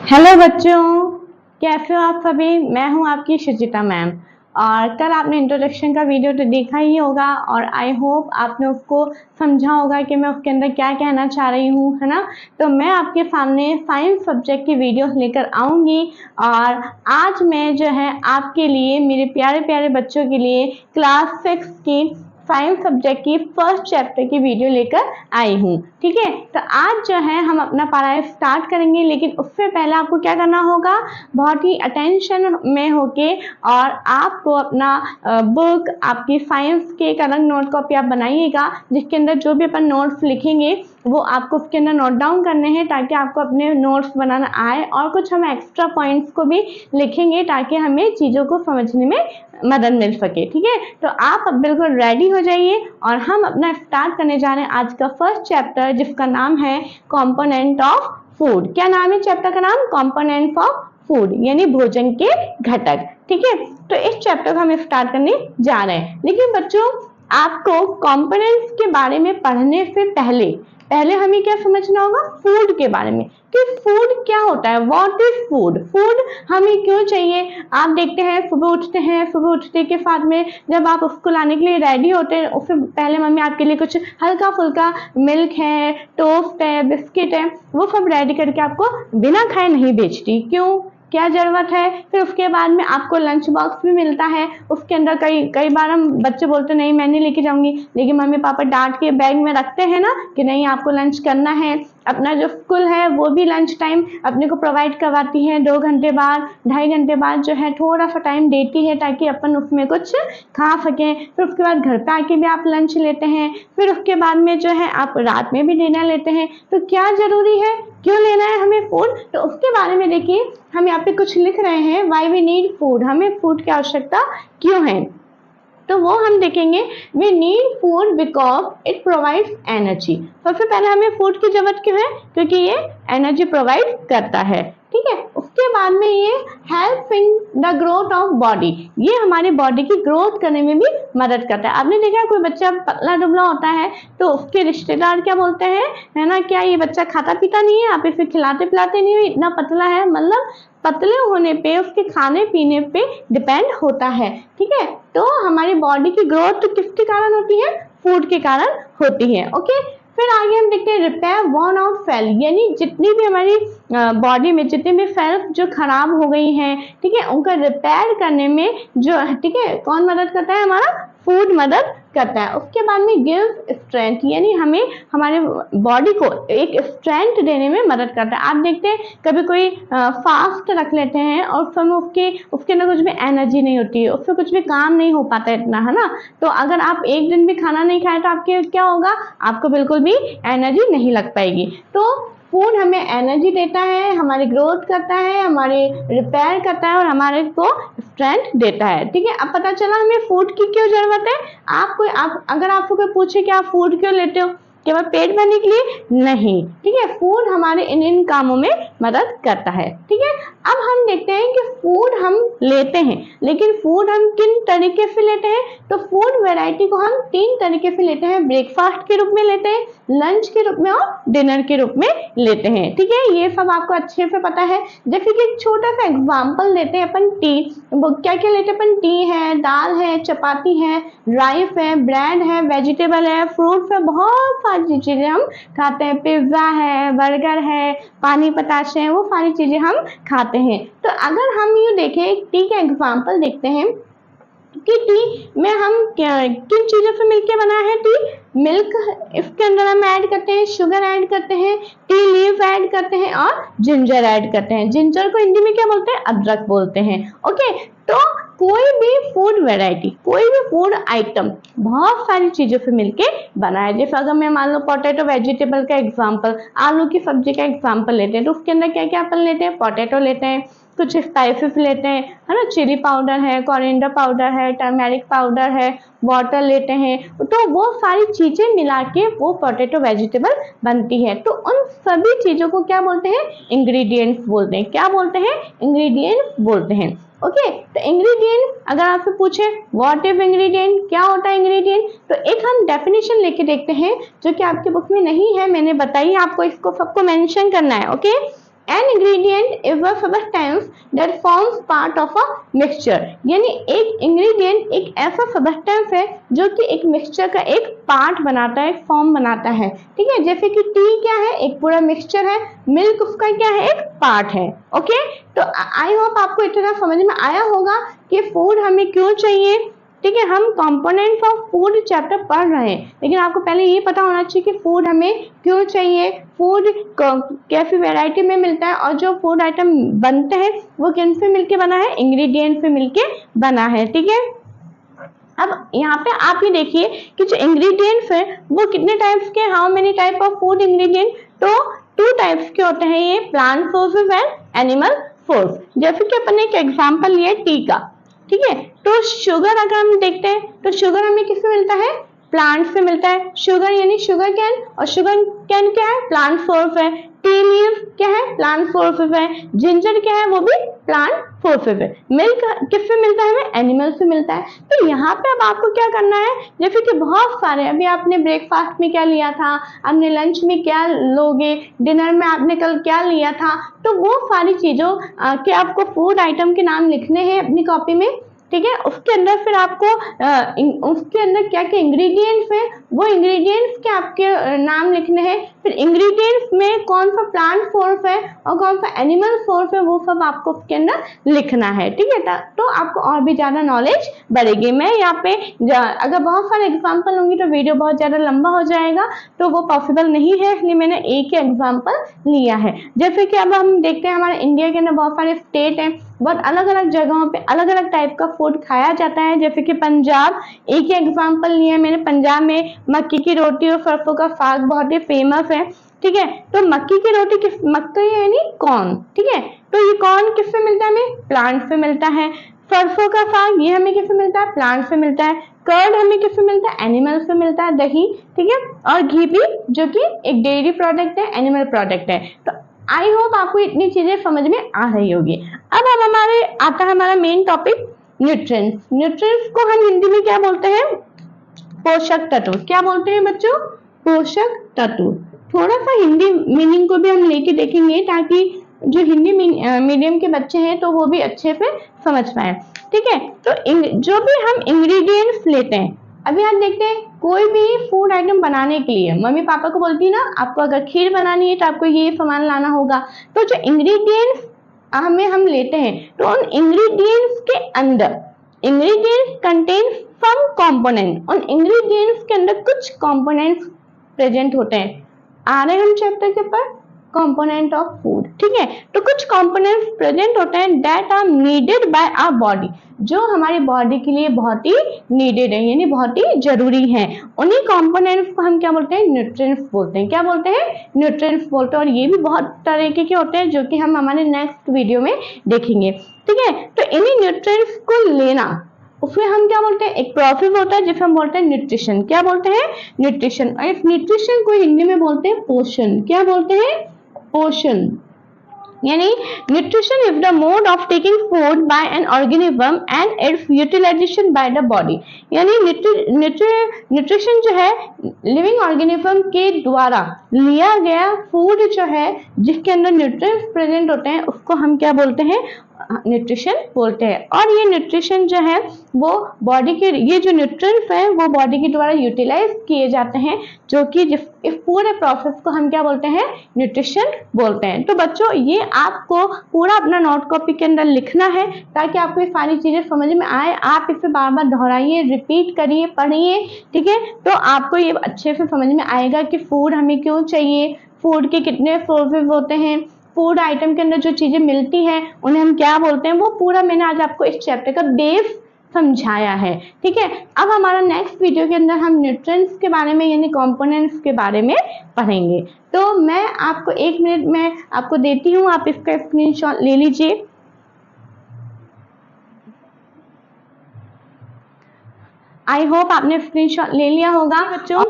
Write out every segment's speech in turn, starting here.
Hello बच्चों, कैसे हो आप सभी। मैं हूं आपकी शुचिता मैम। और कल आपने इंट्रोडक्शन का वीडियो तो देखा ही होगा और आई होप आपने उसको समझा होगा कि मैं उसके अंदर क्या कहना चाह रही हूँ, है ना। तो मैं आपके सामने साइंस सब्जेक्ट की वीडियो लेकर आऊँगी और आज मैं जो है आपके लिए, मेरे प्यारे प्यारे बच्चों के लिए क्लास 6 की साइंस सब्जेक्ट की फर्स्ट चैप्टर की वीडियो लेकर आई हूँ। ठीक है, तो आज जो है हम अपना पढ़ाई स्टार्ट करेंगे, लेकिन उससे पहले आपको क्या करना होगा, बहुत ही अटेंशन में होके और आपको अपना बुक, आपकी साइंस के एक अलग नोट कॉपी आप बनाइएगा, जिसके अंदर जो भी अपन नोट्स लिखेंगे वो आपको उसके अंदर नोट डाउन करने हैं, ताकि आपको अपने नोट्स बनाना आए। और कुछ हम एक्स्ट्रा पॉइंट्स को भी लिखेंगे ताकि हमें चीज़ों को समझने में मदद मिल सके। ठीक है, तो आप अब बिल्कुल रेडी हो जाइए और हम अपना स्टार्ट करने जा रहे हैं आज का फर्स्ट चैप्टर, जिसका नाम है कंपोनेंट ऑफ फूड। क्या नाम है चैप्टर का नाम? कंपोनेंट ऑफ फूड, यानी भोजन के घटक। ठीक है, तो इस चैप्टर को हम स्टार्ट करने जा रहे हैं। लेकिन बच्चों, आपको कंपोनेंट्स के बारे में पढ़ने से पहले हमें क्या समझना होगा, फूड के बारे में, कि फूड क्या होता है। What is food? फूड हमें क्यों चाहिए? आप देखते हैं सुबह उठते हैं, सुबह उठने के साथ में जब आप स्कूल आने के लिए रेडी होते हैं, उससे पहले मम्मी आपके लिए कुछ हल्का फुल्का मिल्क है, टोस्ट है, बिस्किट है, वो सब रेडी करके आपको बिना खाए नहीं बेचती। क्यों? क्या जरूरत है? फिर उसके बाद में आपको लंच बॉक्स भी मिलता है, उसके अंदर कई बार हम बच्चे बोलते नहीं मैं नहीं लेके जाऊंगी, लेकिन मम्मी पापा डांट के बैग में रखते हैं ना कि नहीं आपको लंच करना है। अपना जो स्कूल है वो भी लंच टाइम अपने को प्रोवाइड करवाती है, 2 घंटे बाद 2.5 घंटे बाद जो है थोड़ा सा टाइम देती है, ताकि अपन उसमें कुछ खा सकें। फिर उसके बाद घर पे आके भी आप लंच लेते हैं, फिर उसके बाद में जो है आप रात में भी डिनर लेते हैं। तो क्या जरूरी है, क्यों लेना है हमें फूड, तो उसके बारे में देखिए हम यहाँ पे कुछ लिख रहे हैं। वाई वी नीड फूड, हमें फूड की आवश्यकता क्यों है, तो वो हम देखेंगे। We need food because it provides energy. सबसे पहले हमें फूड की जरूरत क्यों है? क्योंकि ये एनर्जी प्रोवाइड करता है। ठीक है, उसके बाद में ये help in the growth of body, ये हमारी बॉडी की ग्रोथ करने में भी मदद करता है। आपने देखा कोई बच्चा पतला दुबला होता है तो उसके रिश्तेदार क्या बोलते हैं, है ना, क्या ये बच्चा खाता पीता नहीं है, आप इसे खिलाते पिलाते नहीं हो, इतना पतला है। मतलब पतले होने पे उसके खाने पीने पे डिपेंड होता है। ठीक है, तो हमारी बॉडी की ग्रोथ तो किसके कारण होती है? फूड के कारण होती है। ओके, फिर आगे हम देखते हैं रिपेयर वर्न आउट सेल, यानी जितनी भी हमारी बॉडी में जितने भी सेल्स जो खराब हो गई हैं, ठीक है, उनका रिपेयर करने में जो, ठीक है, कौन मदद करता है? हमारा फूड मदद करता है। उसके बाद में गिव्स स्ट्रेंथ, यानी हमें हमारे बॉडी को एक स्ट्रेंथ देने में मदद करता है। आप देखते हैं कभी कोई फास्ट रख लेते हैं और उसके अंदर कुछ भी एनर्जी नहीं होती है, उससे कुछ भी काम नहीं हो पाता है इतना, है ना। तो अगर आप एक दिन भी खाना नहीं खाए तो आपके क्या होगा, आपको बिल्कुल भी एनर्जी नहीं लग पाएगी। तो फूड हमें एनर्जी देता है, हमारी ग्रोथ करता है, हमारे रिपेयर करता है और हमारे को स्ट्रेंथ देता है। ठीक है, अब पता चला हमें फूड की क्यों जरूरत है। अगर आपको कोई पूछे कि आप फूड क्यों लेते हो, केवल पेट भरने के लिए? नहीं। ठीक है, फूड हमारे इन कामों में मदद करता है। ठीक है, अब हम देखते हैं कि फूड हम लेते हैं, लेकिन फूड हम किन तरीके से लेते हैं। तो फूड वैरायटी को हम 3 तरीके से लेते हैं, ब्रेकफास्ट के रूप में लेते हैं, लंच के रूप में और डिनर के रूप में लेते हैं। ठीक है, ये सब आपको अच्छे से पता है। जैसे कि एक छोटा सा एग्जाम्पल लेते हैं अपन, टी। क्या क्या लेते हैं अपन? टी है, दाल है, चपाती है, राइस है, ब्रेड है, वेजिटेबल है, फ्रूट्स है, बहुत सारी चीजें हम खाते हैं। पिज्जा है, बर्गर है, पानी पताशे हैं, वो सारी चीजें हम खाते हैं। तो अगर हम ये देखें, टी का एग्जाम्पल देखते हैं कि टी में हम किन चीजों से मिलकर बना है टी। मिल्क इसके अंदर हम ऐड करते हैं, शुगर ऐड करते हैं, टी लीफ ऐड करते हैं और जिंजर ऐड करते हैं। जिंजर को हिंदी में क्या बोलते हैं? अदरक बोलते हैं। ओके, तो कोई भी फूड वैरायटी, कोई भी फूड आइटम बहुत सारी चीजों से मिलके बना है। जैसे अगर मैं मान लो पोटैटो वेजिटेबल का एग्जांपल, आलू की सब्जी का एग्जांपल लेते हैं, तो उसके अंदर क्या क्या अपन लेते हैं? पोटैटो लेते हैं, कुछ स्पाइसेस लेते हैं, है ना, चिली पाउडर है, कोरिएंडर पाउडर है, टर्मेरिक पाउडर है, वाटर लेते हैं, तो वो सारी चीजें मिला के वो पोटैटो वेजिटेबल बनती है। तो उन सभी चीजों को क्या बोलते हैं? इंग्रेडिएंट्स बोलते हैं। क्या बोलते हैं? इंग्रेडिएंट्स बोलते हैं। ओके, तो इंग्रेडिएंट अगर आपसे पूछे व्हाट इज इंग्रेडिएंट, क्या होता है इंग्रेडिएंट, तो एक हम डेफिनेशन लेके देखते हैं जो कि आपके बुक में नहीं है, मैंने बताई आपको, इसको सबको मेंशन करना है। Okay, an ingredient is a substance that forms part of a mixture, यानी एक इंग्रेडिएंट एक ऐसा सबस्टेंस है जो कि एक मिक्सचर का एक पार्ट बनाता है, एक फॉर्म बनाता है, ठीक है। जैसे कि टी क्या है, एक पूरा मिक्सचर है, मिल्क उसका क्या है, एक पार्ट है। ओके, तो आई होप आपको इतना समझ में आया होगा कि फूड हमें क्यों चाहिए, ठीक है। हम कंपोनेंट्स ऑफ फूड चैप्टर पढ़ रहे हैं, लेकिन आपको पहले ये पता होना चाहिए कि फूड हमें क्यों चाहिए, फूड कैसी वैरायटी में मिलता है, और जो फूड आइटम बनते हैं वो किन से मिलके बना है, इंग्रेडिएंट से मिलके बना है, ठीक है। अब यहाँ पे आप ये देखिए कि जो इंग्रेडिएंट्स है वो कितने टाइप्स के, how many type of food ingredient, तो 2 टाइप्स के होते हैं ये, plant sources and animal source. जैसे कि अपन ने एक एग्जांपल लिया टी का, ठीक है। तो शुगर अगर हम देखते हैं तो शुगर हमें किससे मिलता है, प्लांट से मिलता है। शुगर यानी शुगर कैन, और शुगर कैन क्या है, प्लांट सोर्स है। टी लीव क्या है, प्लांट सोर्सेस है। जिंजर क्या है, वो भी प्लांट सोर्सेस है। मिल्क किससे मिलता है, हमें एनिमल से मिलता है। तो यहाँ पे अब आपको क्या करना है, जैसे कि बहुत सारे, अभी आपने ब्रेकफास्ट में क्या लिया था, आपने लंच में क्या लोगे, डिनर में आपने कल क्या लिया था, तो वो सारी चीजों के आपको फूड आइटम के नाम लिखने हैं अपनी कॉपी में, ठीक है। उसके अंदर फिर आपको उसके अंदर क्या क्या इंग्रेडिएंट्स हैं, वो इंग्रेडिएंट्स के आपके नाम लिखने हैं। फिर इंग्रेडिएंट्स में कौन सा प्लांट सोर्स है और कौन सा एनिमल सोर्स है, वो सब आपको उसके अंदर लिखना है, ठीक है। तो आपको और भी ज्यादा नॉलेज बढ़ेगी। मैं यहाँ पे अगर बहुत सारे एग्जाम्पल होंगी तो वीडियो बहुत ज्यादा लंबा हो जाएगा, तो वो पॉसिबल नहीं है, इसलिए मैंने एक ही एग्जाम्पल लिया है। जैसे कि अब हम देखते हैं हमारे इंडिया के अंदर बहुत सारे स्टेट हैं, बहुत अलग अलग जगहों पे अलग अलग टाइप का फूड खाया जाता है। जैसे कि पंजाब, एक ही एग्जांपल लिया है मैंने, पंजाब में मक्की की रोटी और सरसों का साग बहुत ही फेमस है, ठीक है। तो मक्की की रोटी किस, मक्की यानी कॉर्न, ठीक है। तो ये कॉर्न किससे मिलता है, हमें प्लांट से मिलता है। सरसों का साग ये हमें किससे मिलता है, प्लांट से मिलता है। कर्ड हमें किससे मिलता है, एनिमल से मिलता है, दही, ठीक है। और घी भी, जो कि एक डेयरी प्रोडक्ट है, एनिमल प्रोडक्ट है। तो आई होप आपको इतनी चीजें समझ में आ रही होगी। अब हमारे आता है हमारा मेन टॉपिक, न्यूट्रिएंट्स। न्यूट्रिएंट्स को हम हिंदी में क्या बोलते हैं, पोषक तत्व। क्या बोलते हैं बच्चों, पोषक तत्व। थोड़ा सा हिंदी मीनिंग को भी हम लेके देखेंगे, ताकि जो हिंदी मीडियम के बच्चे हैं तो वो भी अच्छे से समझ पाए, ठीक है। तो जो भी हम इंग्रेडिएंट्स लेते हैं, अभी हम देखते हैं कोई भी फूड आइटम बनाने के लिए मम्मी पापा को बोलती है ना, आपको अगर खीर बनानी है तो आपको ये सामान लाना होगा। तो जो इंग्रेडिएंट्स हम लेते हैं, तो उन इंग्रेडिएंट्स के अंदर, इंग्रेडिएंट्स कंटेन सम कंपोनेंट, उन इंग्रेडिएंट्स के अंदर कुछ कंपोनेंट्स प्रेजेंट होते हैं। आ रहे हम चैप्टर के ऊपर, कंपोनेंट ऑफ फूड, ठीक है। तो कुछ कंपोनेंट्स प्रेजेंट होते हैं that are needed by our body, जो हमारी बॉडी के लिए बहुत ही नीडेड है, यानी बहुत ही जरूरी है। उन्हीं कंपोनेंट्स को हम क्या बोलते हैं, न्यूट्रिएंट्स बोलते हैं। क्या बोलते हैं, न्यूट्रिएंट्स बोलते हैं। और ये भी बहुत तरीके के होते हैं, जो कि हम हमारे नेक्स्ट वीडियो में देखेंगे, ठीक है। तो इन्हीं न्यूट्रिएंट्स को लेना, उसमें हम क्या बोलते हैं, एक प्रोसेस होता है जिसे हम बोलते हैं न्यूट्रिशन। क्या बोलते हैं, न्यूट्रिशन। और इस न्यूट्रिशन को हिंदी में बोलते हैं पोषण। क्या बोलते हैं, पोषण। यानी nutrition is the mode of taking food by an organism and its utilization by the body. यानी न्यूट्रिशन जो है लिविंग ऑर्गेनिज्म के द्वारा लिया गया फूड जो है, जिसके अंदर न्यूट्रिएंट्स प्रेजेंट होते हैं, उसको हम क्या बोलते हैं, न्यूट्रिशन बोलते हैं। और ये न्यूट्रिशन जो है वो बॉडी के, ये जो न्यूट्रिएंट्स हैं वो बॉडी के द्वारा यूटिलाइज किए जाते हैं, जो कि इस पूरे प्रोसेस को हम क्या बोलते हैं, न्यूट्रिशन बोलते हैं। तो बच्चों ये आपको पूरा अपना नोट कॉपी के अंदर लिखना है, ताकि आपको ये सारी चीजें समझ में आए। आप इसे बार बार दोहराइए, रिपीट करिए, पढ़िए, ठीक है। तो आपको ये अच्छे से समझ में आएगा कि फूड हमें क्यों चाहिए, फूड के कितने सोर्सेज होते हैं, फूड आइटम के अंदर जो चीजें मिलती हैं उन्हें हम क्या बोलते हैं। वो पूरा मैंने आज आपको इस चैप्टर का बेस समझाया है, ठीक है। अब हमारा नेक्स्ट वीडियो के अंदर हम न्यूट्रिएंट्स के बारे में, यानी कंपोनेंट्स के बारे में पढ़ेंगे। तो मैं आपको 1 मिनट में आपको देती हूँ, आप इसका स्क्रीनशॉट ले लीजिए। आई होप आपने स्क्रीनशॉट ले लिया होगा बच्चों।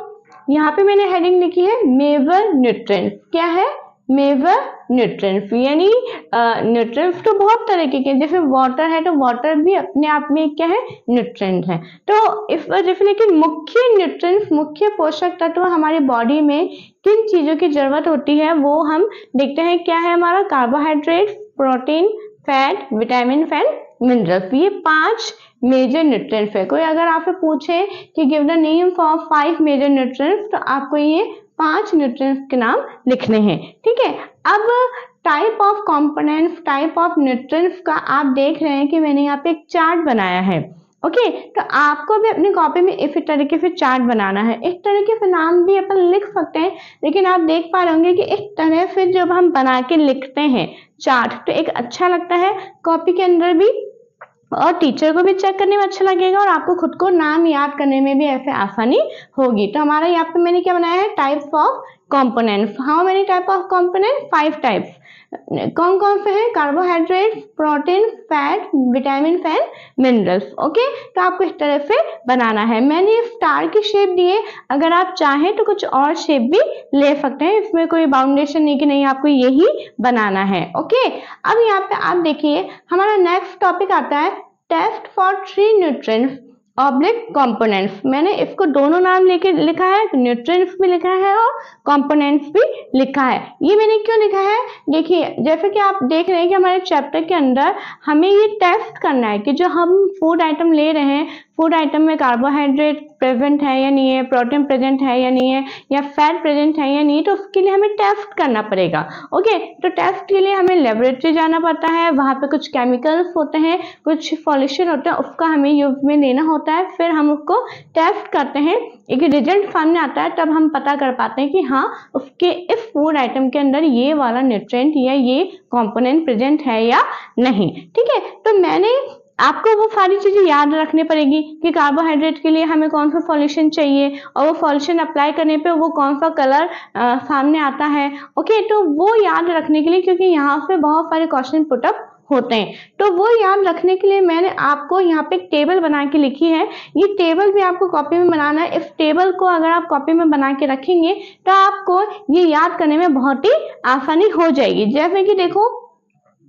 यहाँ पे मैंने हेडिंग लिखी है मेजर न्यूट्रिएंट्स। क्या है, मेजर न्यूट्रिएंट्स, यानी न्यूट्रिएंट्स तो बहुत तरह के हैं, जैसे वाटर है तो वाटर भी अपने आप में क्या है, न्यूट्रिएंट है। तो इस वजह से, लेकिन मुख्य न्यूट्रिएंट्स, मुख्य पोषक तत्व हमारी बॉडी में किन चीजों की जरूरत होती है वो हम देखते हैं। क्या है हमारा, carbohydrate, protein, fat, vitamin and minerals, ये 5 मेजर न्यूट्रिएंट्स है। कोई अगर आपसे पूछे कि give the name for 5 major nutrients, तो आपको ये 5 न्यूट्रिएंट्स के नाम लिखने हैं, ठीक है। अब type of components, type of nutrients का आप देख रहे हैं कि मैंने यहाँ पे एक चार्ट बनाया है, ओके। तो आपको भी अपनी कॉपी में इस तरीके से चार्ट बनाना है। इस तरीके से नाम भी अपन लिख सकते हैं, लेकिन आप देख पा रहे होंगे कि इस तरह से जब हम बना के लिखते हैं चार्ट, तो एक अच्छा लगता है कॉपी के अंदर भी, और टीचर को भी चेक करने में अच्छा लगेगा, और आपको खुद को नाम याद करने में भी ऐसे आसानी होगी। तो हमारा यहाँ पे मैंने क्या बनाया है, types of components. How many type of component, 5 types. कौन कौन से हैं, carbohydrate, protein, fat, vitamin and minerals, okay. तो आपको इस तरह से बनाना है। मैंने स्टार की शेप दी है, अगर आप चाहें तो कुछ और शेप भी ले सकते हैं, इसमें कोई बाउंडेशन नहीं कि नहीं आपको यही बनाना है, ओके। अब यहाँ पे आप देखिए हमारा नेक्स्ट टॉपिक आता है test for 3 nutrients oblique components. मैंने इसको दोनों नाम लेके लिखा है, न्यूट्रिएंट्स भी लिखा है और कंपोनेंट्स भी लिखा है। ये मैंने क्यों लिखा है, देखिए जैसे कि आप देख रहे हैं कि हमारे चैप्टर के अंदर हमें ये टेस्ट करना है कि जो हम फूड आइटम ले रहे हैं, फूड आइटम में कार्बोहाइड्रेट प्रेजेंट है या नहीं है, प्रोटीन प्रेजेंट है या नहीं है, या फैट प्रेजेंट है या नहीं, तो उसके लिए हमें टेस्ट करना पड़ेगा, ओके। तो टेस्ट के लिए हमें लेबोरेटरी जाना पड़ता है, वहां पे कुछ केमिकल्स होते हैं, कुछ सॉल्यूशन होता है, उसका हमें यूज में लेना होता है, फिर हम उसको टेस्ट करते हैं, एक रिजल्ट सामने आता है, तब हम पता कर पाते हैं कि हाँ उसके इस फूड आइटम के अंदर ये वाला न्यूट्रिएंट या ये कंपोनेंट प्रेजेंट है या नहीं, ठीक है। तो मैंने आपको वो सारी चीजें याद रखनी पड़ेगी कि कार्बोहाइड्रेट के लिए हमें कौन सा सॉल्यूशन चाहिए, और वो सॉल्यूशन अप्लाई करने पे वो कौन सा कलर सामने आता है, ओके। तो वो याद रखने के लिए, क्योंकि यहाँ पे बहुत सारे क्वेश्चन पुटअप होते हैं, तो वो याद रखने के लिए मैंने आपको यहाँ पे एक टेबल बना के लिखी है। ये टेबल भी आपको कॉपी में बनाना है। इस टेबल को अगर आप कॉपी में बना के रखेंगे तो आपको ये याद करने में बहुत ही आसानी हो जाएगी। जैसे कि देखो,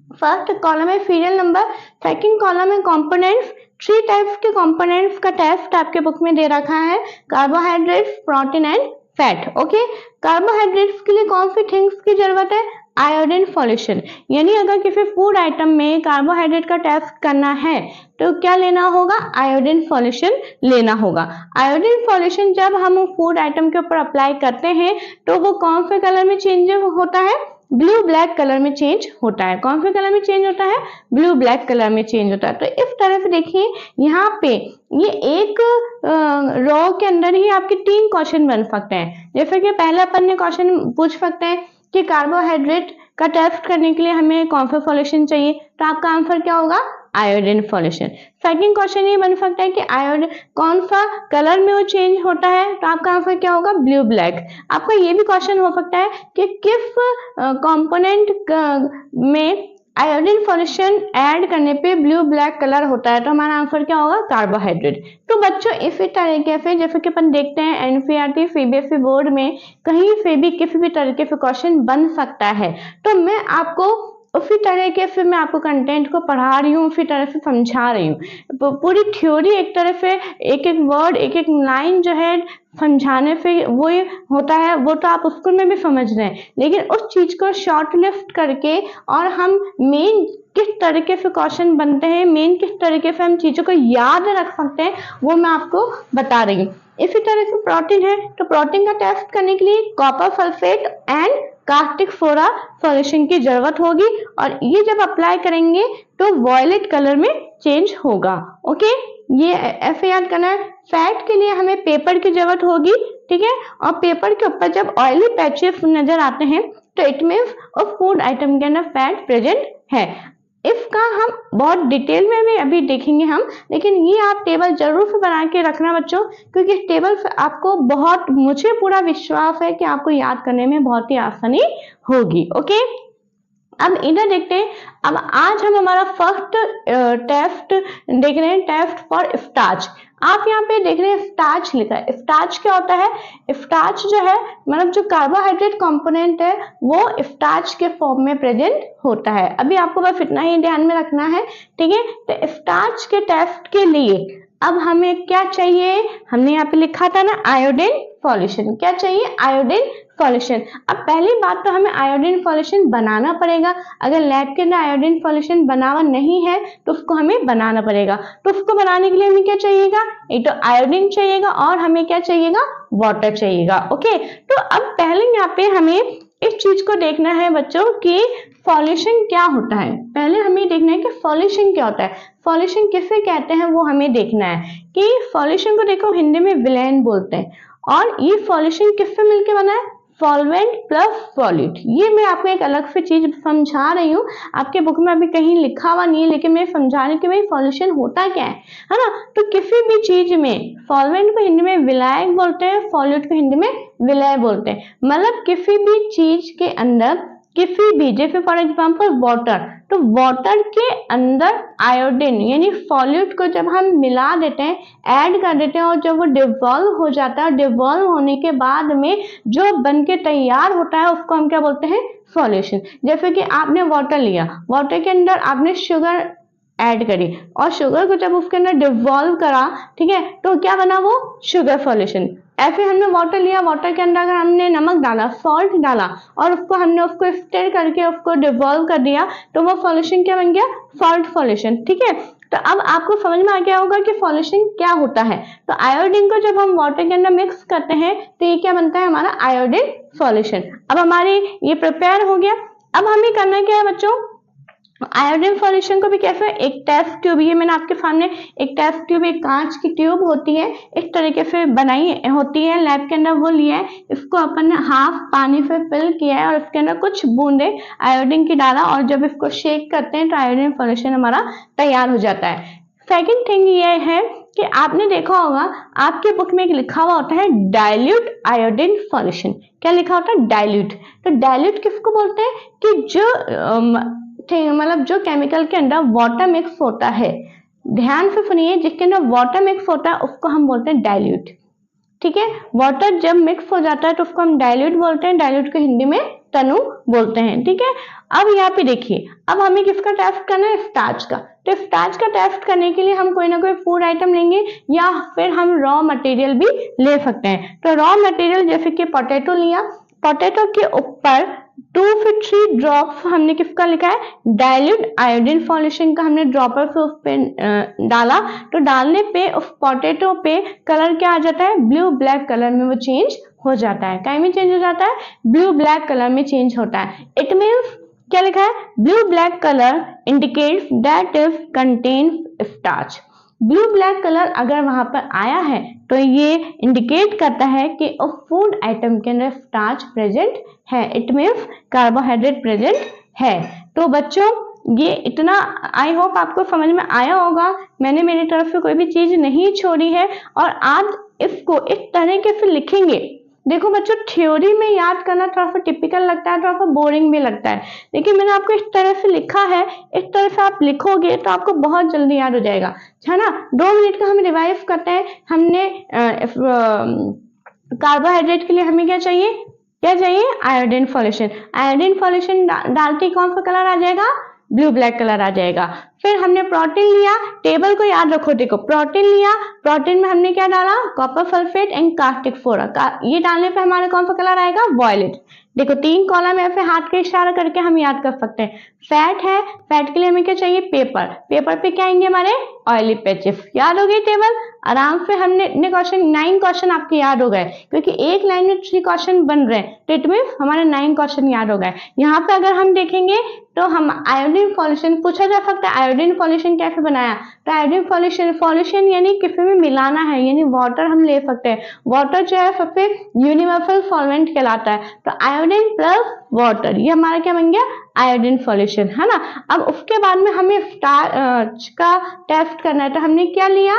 फर्स्ट कॉलम है सीरियल नंबर, सेकंड कॉलम है कंपोनेंट्स। 3 टाइप्स के कंपोनेंट्स का टेस्ट आपके बुक में दे रखा है, carbohydrates, protein and fat, okay. Carbohydrates के लिए कौन सी थिंग्स की जरूरत है, आयोडीन सॉल्यूशन, यानी अगर किसी फूड आइटम में कार्बोहाइड्रेट का टेस्ट करना है तो क्या लेना होगा, आयोडीन सॉल्यूशन लेना होगा। आयोडीन सॉल्यूशन जब हम फूड आइटम के ऊपर अप्लाई करते हैं तो वो कौन से कलर में चेंज होता है, ब्लू ब्लैक कलर में चेंज होता है। कौन से कलर में चेंज होता है, ब्लू ब्लैक कलर में चेंज होता है। तो इस तरह से देखिए यहाँ पे ये एक रो के अंदर ही आपके 3 क्वेश्चन बन सकते हैं। जैसे कि पहले अपन ने क्वेश्चन पूछ सकते हैं कि कार्बोहाइड्रेट का टेस्ट करने के लिए हमें कौन सा सॉल्यूशन चाहिए, तो आपका आंसर क्या होगा, आयोडीन सॉल्यूशन। सेकंड क्वेश्चन ये बन सकता है कि आयोडीन कौन सा कलर में वो चेंज होता है, तो आपका आंसर क्या होगा, ब्लू ब्लैक। आपका ये भी क्वेश्चन हो सकता है कि किस कंपोनेंट में आयोडीन सॉल्यूशन ऐड करने पे ब्लू ब्लैक कलर होता है, तो हमारा आंसर क्या होगा, कार्बोहाइड्रेट। तो बच्चों इसी तरीके से जैसे कि अपन देखते हैं एनसीईआरटी सीबीएसई बोर्ड में कहीं से भी किसी भी तरीके से क्वेश्चन बन सकता है। तो मैं आपको उसी तरीके से मैं आपको कंटेंट को पढ़ा रही हूँ, उसी तरह से समझा रही हूँ। पूरी थ्योरी एक तरह से एक एक वर्ड, एक एक लाइन जो है समझाने से वो होता है, वो तो आप स्कूल में भी समझ रहे हैं, लेकिन उस चीज को शॉर्ट लिस्ट करके और हम मेन किस तरीके से क्वेश्चन बनते हैं, मेन किस तरीके से हम चीजों को याद रख सकते हैं, वो मैं आपको बता रही हूँ। इसी तरह से प्रोटीन है, तो प्रोटीन का टेस्ट करने के लिए copper sulphate and caustic soda solution की जरूरत होगी, और ये जब अप्लाई करेंगे तो वॉयलेट कलर में चेंज होगा, ओके। ये ऐसे याद करना है। फैट के लिए हमें पेपर की जरूरत होगी, ठीक है, और पेपर के ऊपर जब ऑयली पैचेस नजर आते हैं तो इट मीन्स उस फूड आइटम के अंदर फैट प्रेजेंट है। इसका हम बहुत डिटेल में भी अभी देखेंगे हम, लेकिन ये आप टेबल जरूर से बना के रखना बच्चों, क्योंकि इस टेबल से आपको बहुत, मुझे पूरा विश्वास है कि आपको याद करने में बहुत ही आसानी होगी, ओके। अब इधर देखते हैं। अब आज हम हमारा फर्स्ट टेस्ट देख रहे हैं, टेस्ट फॉर स्टार्च। आप यहाँ पे देख रहे हैं स्टार्च लिखा है। स्टार्च क्या होता है? स्टार्च जो है मतलब जो कार्बोहाइड्रेट कंपोनेंट है वो स्टार्च के फॉर्म में प्रेजेंट होता है। अभी आपको बस इतना ही ध्यान में रखना है, ठीक है। तो स्टार्च के टेस्ट के लिए अब हमें क्या चाहिए? हमने यहाँ पे लिखा था ना आयोडीन सॉल्यूशन। क्या चाहिए? Iodine solution. अब पहली बात तो हमें आयोडीन सॉल्यूशन बनाना पड़ेगा। अगर लैब के अंदर आयोडीन सॉल्यूशन बना हुआ नहीं है तो उसको हमें बनाना पड़ेगा। तो उसको बनाने के लिए हमें क्या चाहिएगा? एक तो आयोडीन चाहिएगा और हमें क्या चाहिएगा? वाटर चाहिएगा। ओके, तो अब पहले यहाँ पे हमें इस चीज को देखना है बच्चों कि सॉल्यूशन क्या होता है। पहले हमें देखना है कि सॉल्यूशन क्या होता है, सॉल्यूशन किसे कहते हैं वो हमें देखना है। कि सॉल्यूशन को देखो हिंदी में विलेन बोलते हैं और ये सॉल्यूशन किससे मिलके बना है? Solvent plus solute. ये मैं आपको एक अलग से चीज समझा रही हूँ, आपके बुक में अभी कहीं लिखा हुआ नहीं है, लेकिन मैं समझा रही हूँ कि भाई सॉल्यूशन होता क्या है ना। तो किसी भी चीज में सॉल्वेंट को हिंदी में विलायक बोलते हैं, सॉल्यूट को हिंदी में विलय बोलते हैं। मतलब किसी भी चीज के अंदर किसी भी, जैसे फॉर एग्जाम्पल वाटर, तो वाटर के अंदर आयोडीन यानी सॉल्यूट को जब हम मिला देते हैं, ऐड कर देते हैं और जब वो डिवॉल्व हो जाता है, डिवॉल्व होने के बाद में जो बन के तैयार होता है उसको हम क्या बोलते हैं? सॉल्यूशन। जैसे कि आपने वाटर लिया, वाटर के अंदर आपने शुगर ऐड करी और शुगर को जब उसके अंदर डिवॉल्व करा, ठीक है, तो क्या बना? वो शुगर सॉल्यूशन। ऐसे हमने वाटर लिया, वाटर के अंदर अगर हमने नमक डाला, सॉल्ट डाला और उसको स्टर करके उसको डिवॉल्व कर दिया तो वो सॉल्यूशन क्या बन गया? Salt solution. ठीक है, तो अब आपको समझ में आ गया होगा कि सॉल्यूशन क्या होता है। तो आयोडीन को जब हम वाटर के अंदर मिक्स करते हैं तो ये क्या बनता है? हमारा आयोडीन सॉल्यूशन। अब हमारी ये प्रिपेयर हो गया। अब हमें करना क्या है बच्चों? आयोडीन सॉल्यूशन को भी कैसे? एक टेस्ट ट्यूब, ये मैंने आपके सामने एक टेस्ट ट्यूब, एक कांच की ट्यूब होती है, इस तरीके से बनाई होती है लैब के अंदर, वो लिया है, इसको अपन ने हाफ पानी से फिल किया है और इसके अंदर कुछ बूंदे आयोडीन की डाला और जब इसको शेक करते हैं तो आयोडीन सॉल्यूशन हमारा तैयार हो जाता है। सेकेंड थिंग ये है कि आपने देखा होगा आपके बुक में एक लिखा हुआ होता है डाइल्यूट आयोडीन सॉल्यूशन। क्या लिखा होता है? डाइल्यूट। तो डाइल्यूट किसको बोलते हैं? कि जो मतलब जो केमिकल के अंदर वाटर मिक्स होता है, ध्यान से सुनिए, जिसके अंदर वाटर मिक्स होता है उसको हम बोलते हैं डाइल्यूट। ठीक है, वाटर जब मिक्स हो जाता है तो उसको हम डाइल्यूट बोलते हैं, डाइल्यूट को हिंदी में तनु बोलते हैं। ठीक है, अब यहाँ पे देखिए, अब हमें किसका टेस्ट करना है? स्टार्च का। तो स्टार्च का टेस्ट करने के लिए हम कोई ना कोई फूड आइटम लेंगे या फिर हम रॉ मटेरियल भी ले सकते हैं। तो रॉ मटेरियल जैसे कि पोटैटो लिया, पोटैटो के ऊपर 2 से 3 ड्रॉप्स हमने किसका लिखा है? डाइल्यूट आयोडीन सॉल्यूशन का हमने ड्रॉपर से उस पे डाला, तो डालने पे उस पोटैटो पे कलर क्या आ जाता है? ब्लू ब्लैक कलर में वो चेंज हो जाता है। क्या में चेंज हो जाता है? ब्लू ब्लैक कलर में चेंज होता है। इट मीन्स क्या लिखा है? Blue black colour indicates that is contains starch. Blue black colour अगर वहां पर आया है तो ये इंडिकेट करता है कि उस फूड आइटम के अंदर स्टार्च प्रेजेंट है। इट मीन्स कार्बोहाइड्रेट प्रेजेंट है। तो बच्चों ये इतना आई होप आपको समझ में आया होगा। मैंने मेरी तरफ से कोई भी चीज नहीं छोड़ी है और आज इसको इस तरीके से लिखेंगे। देखो बच्चों, थ्योरी में याद करना थोड़ा सा टिपिकल लगता है, थोड़ा सा बोरिंग भी लगता है, लेकिन मैंने आपको इस तरह से लिखा है, इस तरह से आप लिखोगे तो आपको बहुत जल्दी याद हो जाएगा, है ना। 2 मिनट का हम रिवाइज करते हैं। हमने कार्बोहाइड्रेट के लिए हमें क्या चाहिए? क्या चाहिए? Iodine solution. आयोडीन सॉल्यूशन डालते कौन सा कलर आ जाएगा? ब्लू ब्लैक कलर आ जाएगा। फिर हमने प्रोटीन लिया, टेबल को याद रखो, देखो प्रोटीन लिया, प्रोटीन में हमने क्या डाला? Copper sulphate and caustic soda. ये डालने पे हमारा कौन सा कलर आएगा? वॉयलेट। देखो 3 कॉलम ऐसे हाथ के इशारा करके हम याद कर सकते हैं। फैट है, फैट के लिए हमें क्या चाहिए? पेपर। पेपर पे क्या आएंगे हमारे? Oily patches. याद हो गई टेबल? आराम से हमने इतने क्वेश्चन 9 क्वेश्चन आपके याद हो गए, क्योंकि एक लाइन में 3 क्वेश्चन बन रहे हैं, तो इट मीन्स हमारे 9 क्वेश्चन याद हो गए। यहाँ पे अगर हम देखेंगे तो हम आयोडीन सॉल्यूशन पूछा जा सकता है, आयोडीन सॉल्यूशन कैसे बनाया? तो आयोडीन सॉल्यूशन यानी किसी में मिलाना है, यानी वाटर हम ले सकते हैं। वाटर जो है सबसे यूनिवर्सल सॉल्वेंट कहलाता है, तो आयोडीन प्लस वाटर, ये हमारा क्या बन गया? आयोडीन सॉल्यूशन, है ना। अब उसके बाद में हमें स्टार्च का टेस्ट करना है, तो हमने क्या लिया?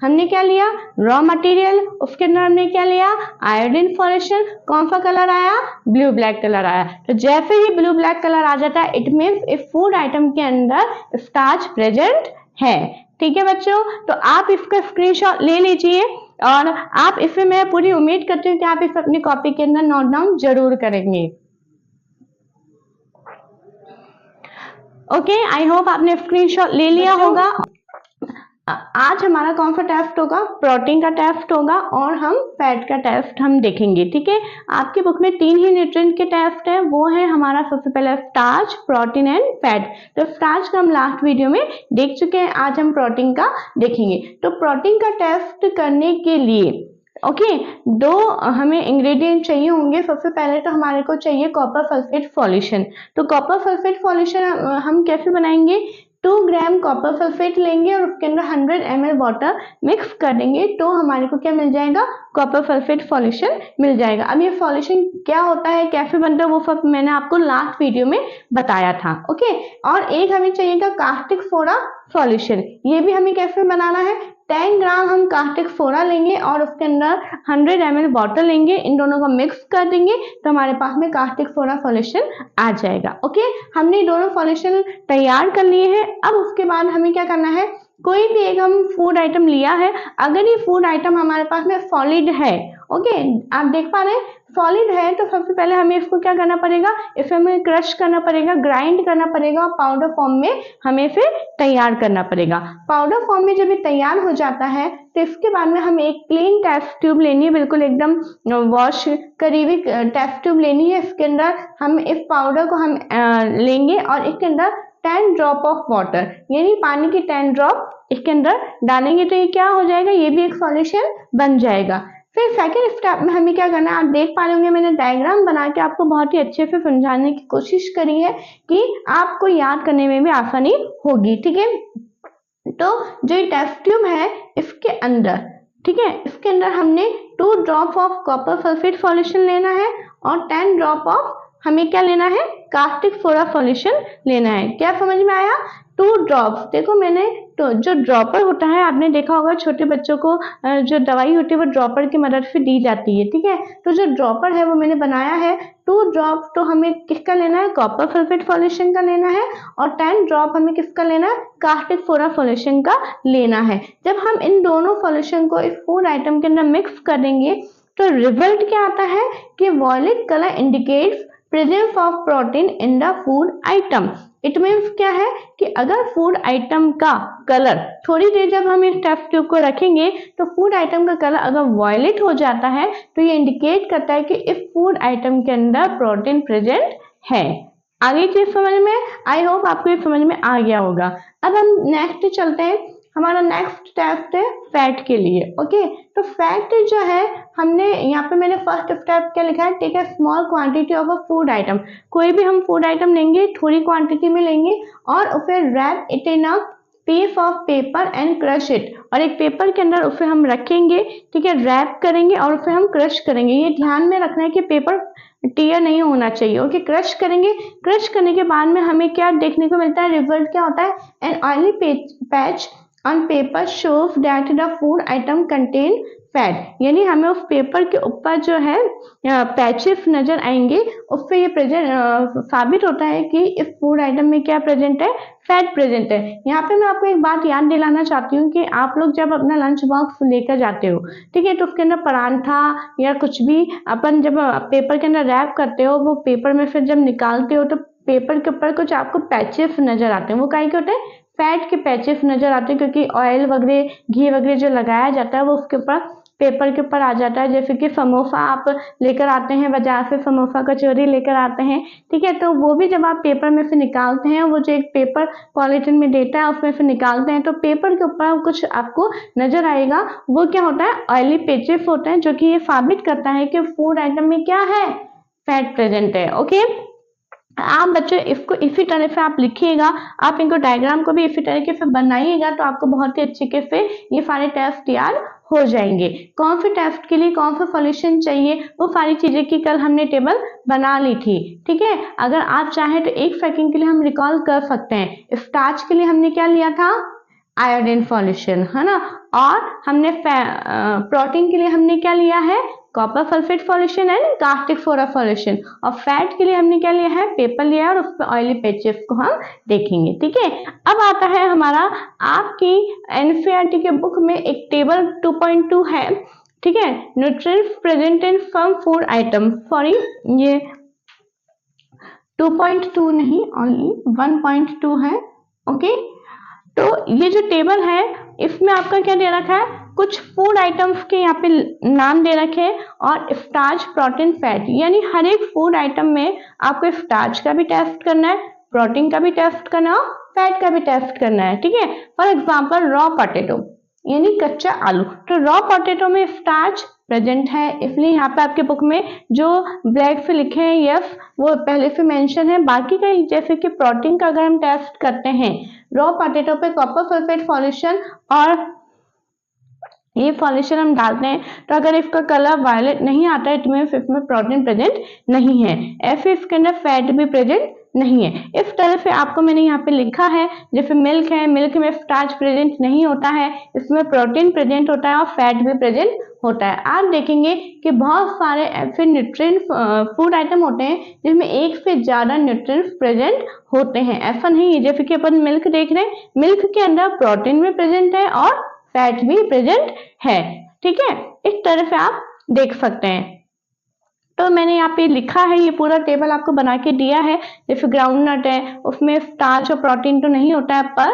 हमने क्या लिया, रॉ मटेरियल, उसके अंदर हमने क्या लिया, आयोडीन फॉर्मेशन, कौन सा कलर आया, ब्लू ब्लैक कलर आया। तो जैसे ही ब्लू ब्लैक कलर आ जाता है, इट मीन्स इस फूड आइटम के अंदर स्टार्च प्रेजेंट है। ठीक है बच्चों, तो आप इसका स्क्रीनशॉट ले लीजिए और आप इसमें मैं पूरी उम्मीद करती हूँ कि आप इसे अपनी कॉपी के अंदर नोट डाउन जरूर करेंगे। ओके, आई होप आपने स्क्रीनशॉट ले लिया होगा। आज हमारा कौन सा टेस्ट होगा, प्रोटीन का टेस्ट होगा और हम फैट का टेस्ट हम देखेंगे। ठीक है, आपकी बुक में 3 ही न्यूट्रिएंट के टेस्ट है, वो है हमारा सबसे पहले स्टार्च, प्रोटीन एंड फैट। तो स्टार्च का हम लास्ट वीडियो में देख चुके हैं, आज हम प्रोटीन का देखेंगे। तो प्रोटीन का टेस्ट करने के लिए ओके, 2 हमें इंग्रेडिएंट चाहिए होंगे। सबसे पहले तो हमारे को चाहिए कॉपर सल्फेट सॉल्यूशन। तो कॉपर सल्फेट सॉल्यूशन हम कैसे बनाएंगे, 2 ग्राम कॉपर सल्फेट लेंगे और उसके अंदर 100 ml वाटर मिक्स कर देंगे, तो हमारे को क्या मिल जाएगा, कॉपर सल्फेट सॉल्यूशन मिल जाएगा। अब ये सॉल्यूशन क्या होता है, कैसे बनता है, वो सब मैंने आपको लास्ट वीडियो में बताया था। ओके, और एक हमें चाहिएगा कास्टिक सोडा सॉल्यूशन। ये भी हमें कैसे बनाना है, 10 ग्राम हम कास्टिक सोडा लेंगे और उसके अंदर 100 ml वाटर लेंगे, इन दोनों को मिक्स कर देंगे तो हमारे पास में कास्टिक सोडा सॉल्यूशन आ जाएगा। ओके, हमने दोनों सॉल्यूशन तैयार कर लिए हैं। अब उसके बाद हमें क्या करना है, कोई भी एक हम फूड आइटम लिया है, अगर ये फूड आइटम हमारे पास में सॉलिड है, ओके, आप देख पा रहे हैं सॉलिड है, तो सबसे पहले हमें इसको क्या करना पड़ेगा, इसे हमें क्रश करना पड़ेगा, ग्राइंड करना पड़ेगा और पाउडर फॉर्म में हमें इसे तैयार करना पड़ेगा। पाउडर फॉर्म में जब ये तैयार हो जाता है तो इसके बाद में हमें एक क्लीन टेस्ट ट्यूब लेनी है, बिल्कुल एकदम वॉश करी हुई टेस्ट ट्यूब लेनी है। इसके अंदर हम इस पाउडर को हम लेंगे और इसके अंदर 10 ड्रॉप ऑफ वाटर, यानी पानी की 10 ड्रॉप इसके अंदर डालेंगे तो ये क्या हो जाएगा, ये भी एक सॉल्यूशन बन जाएगा। फिर सेकेंड स्टेप में हमें क्या करना है, आप देख पा रहे होंगे मैंने डायग्राम बना के आपको बहुत ही अच्छे से समझाने की कोशिश करी है कि आपको याद करने में भी आसानी होगी। ठीक है, तो जो ये टेस्ट ट्यूब है इसके अंदर, ठीक है, इसके अंदर हमने 2 drop of copper sulphate solution लेना है और 10 ड्रॉप ऑफ हमें क्या लेना है, कास्टिक सोडा सॉल्यूशन लेना है। क्या समझ में आया, 2 ड्रॉप्स। देखो मैंने तो जो ड्रॉपर होता है, आपने देखा होगा छोटे बच्चों को जो दवाई होती है वो ड्रॉपर की मदद से दी जाती है। ठीक है, तो जो ड्रॉपर है वो मैंने बनाया है 2 ड्रॉप, तो हमें किसका लेना है, कॉपर सल्फेट सॉल्यूशन का लेना है और 10 ड्रॉप हमें किसका लेना है, कास्टिक सोडा सॉल्यूशन का लेना है। जब हम इन दोनों सॉल्यूशन को इस फूड आइटम के अंदर मिक्स करेंगे तो रिजल्ट क्या आता है कि violet colour indicates presence of protein in the food item. It means क्या है कि अगर फूड आइटम का कलर, थोड़ी देर जब हम इस टेस्ट ट्यूब को रखेंगे तो फूड आइटम का कलर अगर वॉयलेट हो जाता है तो ये इंडिकेट करता है कि इस फूड आइटम के अंदर प्रोटीन प्रेजेंट है। आगे चीज समझ में, आई होप आपको ये समझ में आ गया होगा। अब हम नेक्स्ट चलते हैं, हमारा नेक्स्ट टेस्ट है फैट के लिए। ओके, तो फैट जो है, हमने यहाँ पे मैंने फर्स्ट स्टेप क्या लिखा है, take a small quantity of a food item. कोई भी हम फूड आइटम लेंगे, थोड़ी क्वांटिटी में लेंगे और उसे wrap it in a piece of paper and crush it, और एक पेपर के अंदर उसे हम रखेंगे, ठीक है, रैप करेंगे और उसे हम क्रश करेंगे। ये ध्यान में रखना है कि पेपर टीयर नहीं होना चाहिए। ओके, क्रश करेंगे, क्रश करने के बाद में हमें क्या देखने को मिलता है, रिजल्ट क्या होता है, an oily patch on paper shows that the food item contain fat, यानी हमें उस पेपर के ऊपर जो है पैचेस नजर आएंगे, उससे ये साबित होता है कि इस फूड आइटम में क्या प्रेजेंट है, फैट प्रेजेंट है। यहाँ पे मैं आपको एक बात याद दिलाना चाहती हूँ कि आप लोग जब अपना लंच बॉक्स लेकर जाते हो, ठीक है, तो उसके अंदर परांठा या कुछ भी अपन जब पेपर के अंदर रैप करते हो, वो पेपर में फिर जब निकालते हो तो पेपर के ऊपर कुछ आपको पैचेस नजर आते हैं। वो काहे के होते हैं, फैट के पैचेस नजर आते हैं, क्योंकि ऑयल वगैरह, घी वगैरह जो लगाया जाता है वो उसके ऊपर, पेपर के ऊपर आ जाता है। जैसे कि समोसा आप लेकर आते हैं बाजार से, समोसा कचौरी लेकर आते हैं, ठीक है, तो वो भी जब आप पेपर में से निकालते हैं, वो जो एक पेपर पॉलिथीन में देता है उसमें से निकालते हैं, तो पेपर के ऊपर कुछ आपको नजर आएगा, वो क्या होता है, ऑयली पैचेस होते हैं, जो कि ये साबित करता है कि फूड आइटम में क्या है, फैट प्रेजेंट है। ओके, आप बच्चों इसको इसी तरह से आप लिखिएगा, आप इनको डायग्राम को भी इसी तरीके से बनाइएगा, तो आपको बहुत ही अच्छे से ये सारे टेस्ट याद हो जाएंगे। कौन से टेस्ट के लिए कौन सा सॉल्यूशन चाहिए, वो सारी चीजें की कल हमने टेबल बना ली थी। ठीक है, अगर आप चाहें तो 1 सेकंड के लिए हम रिकॉल कर सकते हैं। स्टार्च के लिए हमने क्या लिया था, आयोडीन सॉल्यूशन, है ना। और हमने प्रोटीन के लिए हमने क्या लिया है, copper sulphate solution and caustic soda solution. और फैट के लिए हमने क्या लिया है, पेपर लिया है और उस पर ऑयली पैचेस को हम देखेंगे, ठीक है। अब आता है हमारा आपकी एनसीईआरटी के बुक में एक टेबल 2.2 है, ठीक है, nutrients present in some food item, sorry ये 2.2 नहीं, ओनली 1.2 है, ओके। तो ये जो टेबल है इसमें आपका क्या दे रखा है, कुछ फूड आइटम्स के यहाँ पे नाम दे रखे हैं और स्टार्च, प्रोटीन, फैट, यानी हर एक फूड आइटम में आपको स्टार्च का भी टेस्ट करना है, प्रोटीन का भी टेस्ट करना है और फैट का भी टेस्ट करना है, ठीक है। फॉर एग्जाम्पल रॉ पोटैटो यानी कच्चा आलू, तो रॉ पोटैटो में स्टार्च प्रेजेंट है, इसलिए यहाँ पे आपके बुक में जो ब्लैक से लिखे हैं यस वो पहले से मेंशन है। बाकी का जैसे कि प्रोटीन का अगर हम टेस्ट करते हैं रॉ पोटैटो पे कॉपर सल्फेट सॉल्यूशन और ये सॉल्यूशन हम डालते हैं, तो अगर इसका कलर वायलेट नहीं आता है तो इसमें प्रोटीन प्रेजेंट नहीं है, ऐसे इसके अंदर फैट भी प्रेजेंट नहीं है। इस तरह से आपको मैंने यहाँ पे लिखा है, जैसे मिल्क है, मिल्क में स्टार्च प्रेजेंट नहीं होता है, इसमें प्रोटीन प्रेजेंट होता है और फैट भी प्रेजेंट होता है। आप देखेंगे कि बहुत सारे ऐसे न्यूट्रिएंट फूड आइटम होते हैं जिसमें एक से ज्यादा न्यूट्रिएंट्स प्रेजेंट होते हैं, ऐसा नहीं है। जैसे कि अपन मिल्क देख रहे हैं, मिल्क के अंदर प्रोटीन भी प्रेजेंट है और फैट भी प्रेजेंट है, ठीक है। इस तरह से आप देख सकते हैं। तो मैंने यहाँ पे लिखा है, ये पूरा टेबल आपको बना के दिया है। जैसे ग्राउंड नट है उसमें स्टार्च और प्रोटीन तो नहीं होता है पर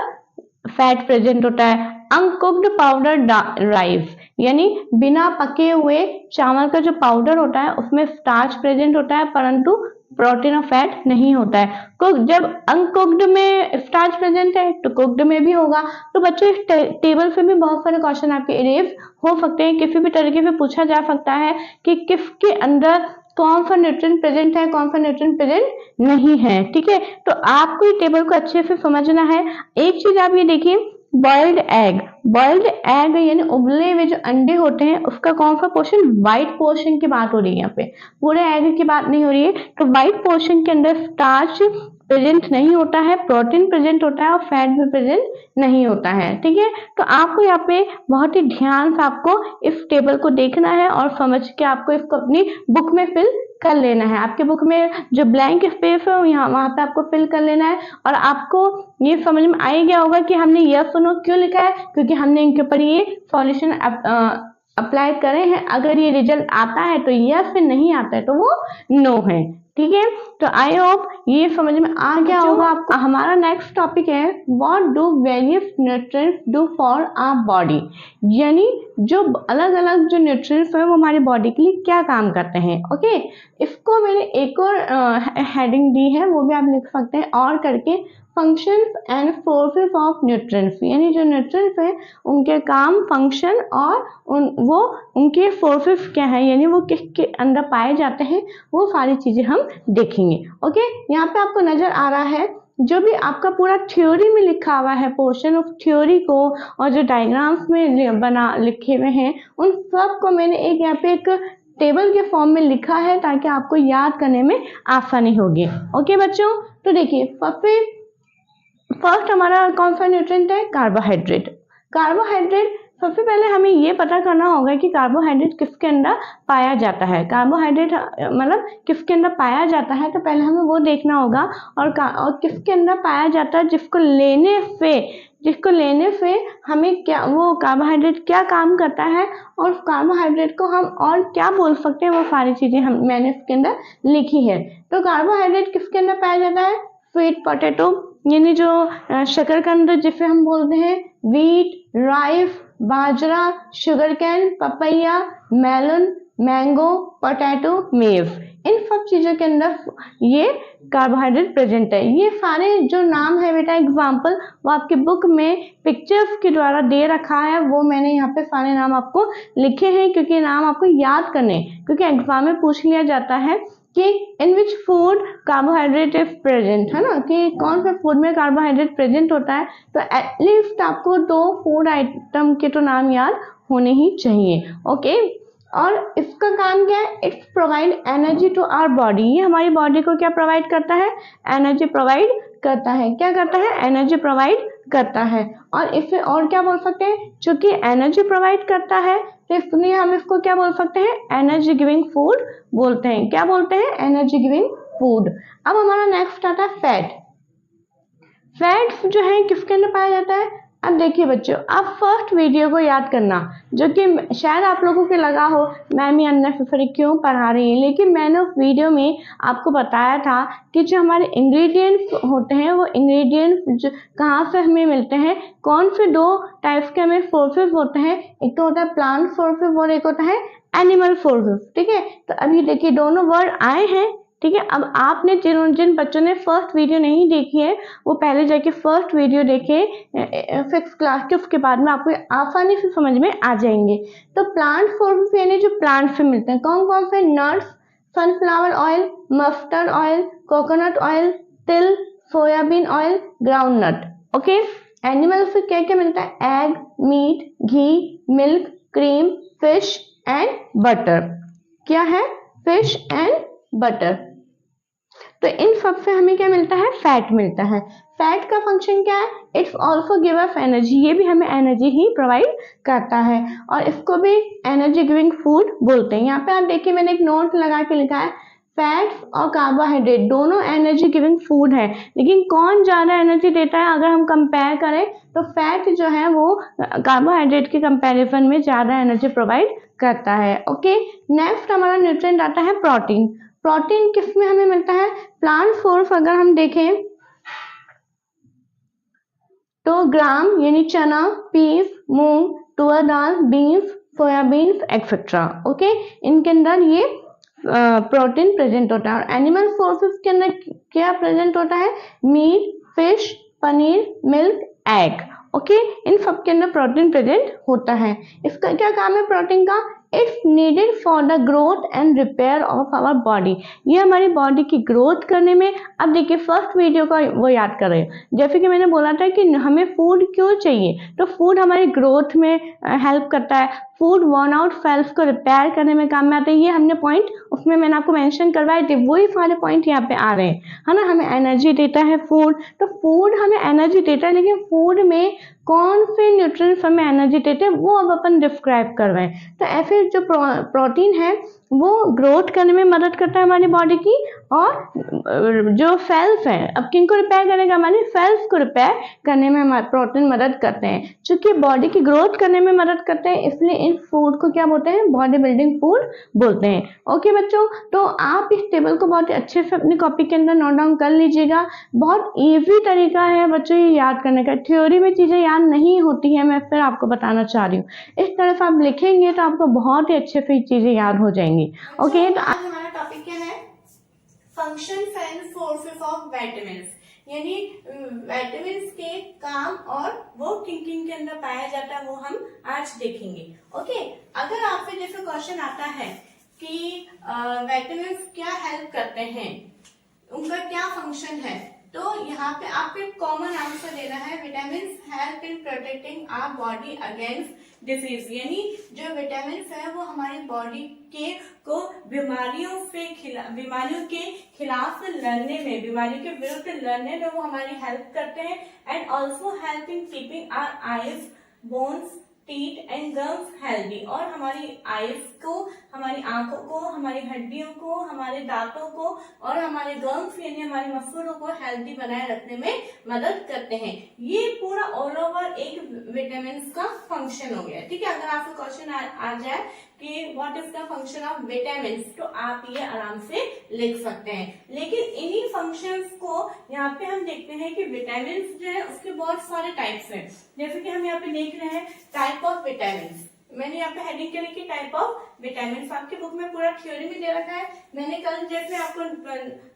फैट प्रेजेंट होता है। अनकुक्ड पाउडर राइस यानी बिना पके हुए चावल का जो पाउडर होता है उसमें स्टार्च प्रेजेंट होता है परंतु प्रोटीन और फैट नहीं होता है। कुक जब अनकुक्ड में स्टार्च प्रेजेंट है तो कुक्ड में भी होगा। तो बच्चों इस टेबल से भी बहुत सारे क्वेश्चन आपके इरेज हो सकते हैं, किसी भी तरीके से पूछा जा सकता है कि किसके अंदर कौन सा न्यूट्रिएंट प्रेजेंट है, कौन सा न्यूट्रिएंट प्रेजेंट नहीं है, ठीक है। तो आपको ये टेबल को अच्छे से समझना है। एक चीज आप ये देखिए, बॉइल्ड एग, बॉइल्ड एग यानी उबले हुए जो अंडे होते हैं उसका कौन सा पोर्शन, व्हाइट पोर्शन की बात हो रही है, यहाँ पे पूरे एग की बात नहीं हो रही है। तो व्हाइट पोर्शन के अंदर स्टार्च प्रेजेंट नहीं होता है, प्रोटीन प्रेजेंट होता है और फैट भी प्रेजेंट नहीं होता है, ठीक है। तो आपको यहाँ पे बहुत ही ध्यान से आपको इस टेबल को देखना है और समझ के आपको इसको अपनी बुक में फिल कर लेना है। आपके बुक में जो ब्लैंक स्पेस है यहाँ वहां पे आपको फिल कर लेना है। और आपको ये समझ में आ ही गया होगा कि हमने यस और नो क्यों लिखा है, क्योंकि हमने इनके ऊपर ये सॉल्यूशन अप्लाई करे हैं। अगर ये रिजल्ट आता है तो यस, फिर नहीं आता है तो वो नो है, ठीक है। तो आई होप ये समझ में आ गया होगा आपको। हमारा नेक्स्ट टॉपिक है what do various nutrients do for our body, यानी जो अलग अलग जो न्यूट्रिएंट्स है वो हमारी बॉडी के लिए क्या काम करते हैं, ओके। इसको मैंने एक और हेडिंग दी है, वो भी आप लिख सकते हैं और करके, functions and sources of nutrients, यानी जो न्यूट्रिएंट्स है उनके काम, फंक्शन और वो उनके सोर्सेज क्या है, यानी वो किसके अंदर पाए जाते हैं, वो सारी चीजें हम देखेंगे, ओके। यहाँ पे आपको नजर आ रहा है जो भी आपका पूरा थ्योरी में लिखा हुआ है, पोर्शन ऑफ थ्योरी को और जो डायग्राम्स में बना लिखे हुए हैं उन सब को मैंने एक यहाँ पे एक टेबल के फॉर्म में लिखा है ताकि आपको याद करने में आसानी होगी, ओके बच्चों। तो देखिए फर्स्ट हमारा कौन सा न्यूट्रिएंट है, कार्बोहाइड्रेट। कार्बोहाइड्रेट सबसे पहले हमें ये पता करना होगा कि कार्बोहाइड्रेट किसके अंदर पाया जाता है, कार्बोहाइड्रेट मतलब किसके अंदर पाया जाता है, तो पहले हमें वो देखना होगा। और किसके अंदर पाया जाता है, जिसको लेने से हमें क्या, वो कार्बोहाइड्रेट क्या काम करता है और कार्बोहाइड्रेट को हम और क्या बोल सकते हैं, वो सारी चीजें मैंने इसके अंदर लिखी है। तो कार्बोहाइड्रेट किसके अंदर पाया जाता है, स्वीट पोटैटो यानी जो शकरकंद जिसे हम बोलते हैं, wheat, rice, bajra, sugar cane, papaya, melon, mango, potato, मेव, इन सब चीजों के अंदर ये कार्बोहाइड्रेट प्रेजेंट है। ये सारे जो नाम है बेटा एग्जाम्पल वो आपके बुक में पिक्चर्स के द्वारा दे रखा है, वो मैंने यहाँ पे सारे नाम आपको लिखे हैं क्योंकि नाम आपको याद करने, क्योंकि एग्जाम में पूछ लिया जाता है कि in which food carbohydrate is present, है ना, कि कौन सा फूड में कार्बोहाइड्रेट प्रेजेंट होता है। तो एटलीस्ट आपको 2 फूड आइटम के तो नाम याद होने ही चाहिए, ओके। और इसका काम क्या है, it's provide energy to our body, ये हमारी बॉडी को क्या प्रोवाइड करता है, एनर्जी प्रोवाइड करता है। क्या करता है, एनर्जी प्रोवाइड करता है। और इसे और क्या बोल सकते हैं, चूंकि एनर्जी प्रोवाइड करता है तो इसलिए हम इसको क्या बोल सकते हैं, एनर्जी गिविंग फूड बोलते हैं। क्या बोलते हैं, एनर्जी गिविंग फूड। अब हमारा नेक्स्ट आता है फैट। फैट जो है किसके अंदर पाया जाता है। अब देखिए बच्चों, आप फर्स्ट वीडियो को याद करना, जो कि शायद आप लोगों को लगा हो मैम ये अननेसेसरी क्यों पढ़ा रही है, लेकिन मैंने उस वीडियो में आपको बताया था कि जो हमारे इंग्रेडिएंट्स होते हैं वो इंग्रेडिएंट्स कहाँ से हमें मिलते हैं, कौन से दो टाइप्स के हमें सोर्सेज होते हैं, एक तो होता है प्लांट सोर्सेज और एक होता है एनिमल सोर्सेज। ठीक है, तो अभी देखिए दोनों वर्ड आए हैं। ठीक है, अब आपने जिन बच्चों ने फर्स्ट वीडियो नहीं देखी है वो पहले जाके फर्स्ट वीडियो देखे फिक्स क्लास के, उसके बाद में आपको आसानी से समझ में आ जाएंगे। तो प्लांट सोर्सेस यानी जो प्लांट से मिलते हैं, कौन कौन से, nuts, sunflower oil, mustard oil, coconut oil, तिल, soybean oil, groundnut. Okay, animal से क्या क्या मिलता है, egg, meat, ghee, milk, cream, fish and butter. क्या है, फिश एंड बटर। तो इन सब से हमें क्या मिलता है, फैट मिलता है। फैट का फंक्शन क्या है, it's also give us energy, ये भी हमें एनर्जी ही प्रोवाइड करता है और इसको भी एनर्जी गिविंग फूड बोलते हैं। यहाँ पे आप देखिए मैंने एक नोट लगा के लिखा है, फैट्स और कार्बोहाइड्रेट दोनों एनर्जी गिविंग फूड है, लेकिन कौन ज्यादा एनर्जी देता है अगर हम कंपेयर करें तो फैट जो है वो कार्बोहाइड्रेट के कंपैरिजन में ज्यादा एनर्जी प्रोवाइड करता है। ओके, नेक्स्ट हमारा न्यूट्रिएंट आता है प्रोटीन। प्रोटीन किस में हमें मिलता है, प्लांट सोर्स अगर हम देखें तो ग्राम यानी चना, पीस, मूंग, तुअर दाल, बीन्स, सोयाबीन एक्सेट्रा। ओके, इनके अंदर ये प्रोटीन प्रेजेंट होता है। और एनिमल सोर्सेज के अंदर क्या प्रेजेंट होता है, meat, fish, paneer, milk, egg. Okay, इन सब के अंदर प्रोटीन प्रेजेंट होता है। इसका क्या काम है प्रोटीन का, it's needed for the growth and repair of our body, ये हमारी बॉडी की ग्रोथ करने में। अब देखिए फर्स्ट वीडियो का वो याद कर रहे हो, जैसे कि मैंने बोला था कि हमें फूड क्यों चाहिए, तो फूड हमारी ग्रोथ में हेल्प करता है, फूड वर्न आउट सेल्स को रिपेयर करने में काम में आता है। ये हमने पॉइंट उसमें मैंने आपको मेंशन करवाए थे, वही सारे पॉइंट यहाँ पे आ रहे हैं, है ना। हमें एनर्जी देता है फूड, तो फूड हमें एनर्जी देता है, लेकिन फूड में कौन से न्यूट्रिएंट्स हमें एनर्जी देते हैं वो अब अपन डिस्क्राइब कर रहे हैं। तो ऐसे जो प्रोटीन है वो ग्रोथ करने में मदद करता है हमारी बॉडी की, और जो सेल्स हैं, अब किनको रिपेयर करेगा, हमारी सेल्स को रिपेयर करने में हमारे प्रोटीन मदद करते हैं। चूंकि बॉडी की ग्रोथ करने में मदद करते हैं इसलिए इन फूड को क्या बोलते हैं, बॉडी बिल्डिंग फूड बोलते हैं। ओके बच्चों, तो आप इस टेबल को बहुत अच्छे से अपनी कॉपी के अंदर नोट डाउन कर लीजिएगा। बहुत ईजी तरीका है बच्चों ये याद करने का, थ्योरी में चीजें याद नहीं होती है, मैं फिर आपको बताना चाह रही हूँ। इस तरह से आप लिखेंगे तो आपको बहुत ही अच्छे से चीजें याद हो जाएंगी। ओके, तो आज हमारा टॉपिक क्या है, functions and sources of vitamins, यानी विटामिन्स के काम और वो किन किन के अंदर पाया जाता है वो हम आज देखेंगे। ओके, अगर आपसे जैसे क्वेश्चन आता है कि विटामिन्स क्या हेल्प करते हैं, उनका क्या फंक्शन है, तो यहाँ पे आपको एक कॉमन आंसर देना है, vitamins help in protecting our body against disease, यानी जो विटामिन्स है वो हमारी बॉडी के को बीमारियों के खिलाफ लड़ने में, बीमारियों के विरुद्ध लड़ने में वो हमारी हेल्प करते हैं। And also help in keeping our eyes, bones, teeth and gums healthy, और हमारी आईज को, हमारी आंखों को, हमारी हड्डियों को, हमारे दांतों को और हमारे गम्स यानी हमारे मसलों को हेल्दी बनाए रखने में मदद करते हैं। ये पूरा ऑल ओवर एक विटामिन का फंक्शन हो गया। ठीक है, अगर आपको क्वेश्चन आ जाए कि what is the function of vitamin, तो आप ये आराम से लिख सकते हैं। लेकिन इन्हीं फंक्शंस को यहाँ पे हम देखते हैं कि विटामिन जो है उसके बहुत सारे टाइप्स हैं। जैसे कि हम यहाँ पे देख रहे हैं टाइप ऑफ विटामिन, मैंने यहाँ पे हेडिंग के लिखी टाइप ऑफ विटामिन, आपकी बुक में पूरा थ्योरी में दे रखा है। मैंने कल जैसे आपको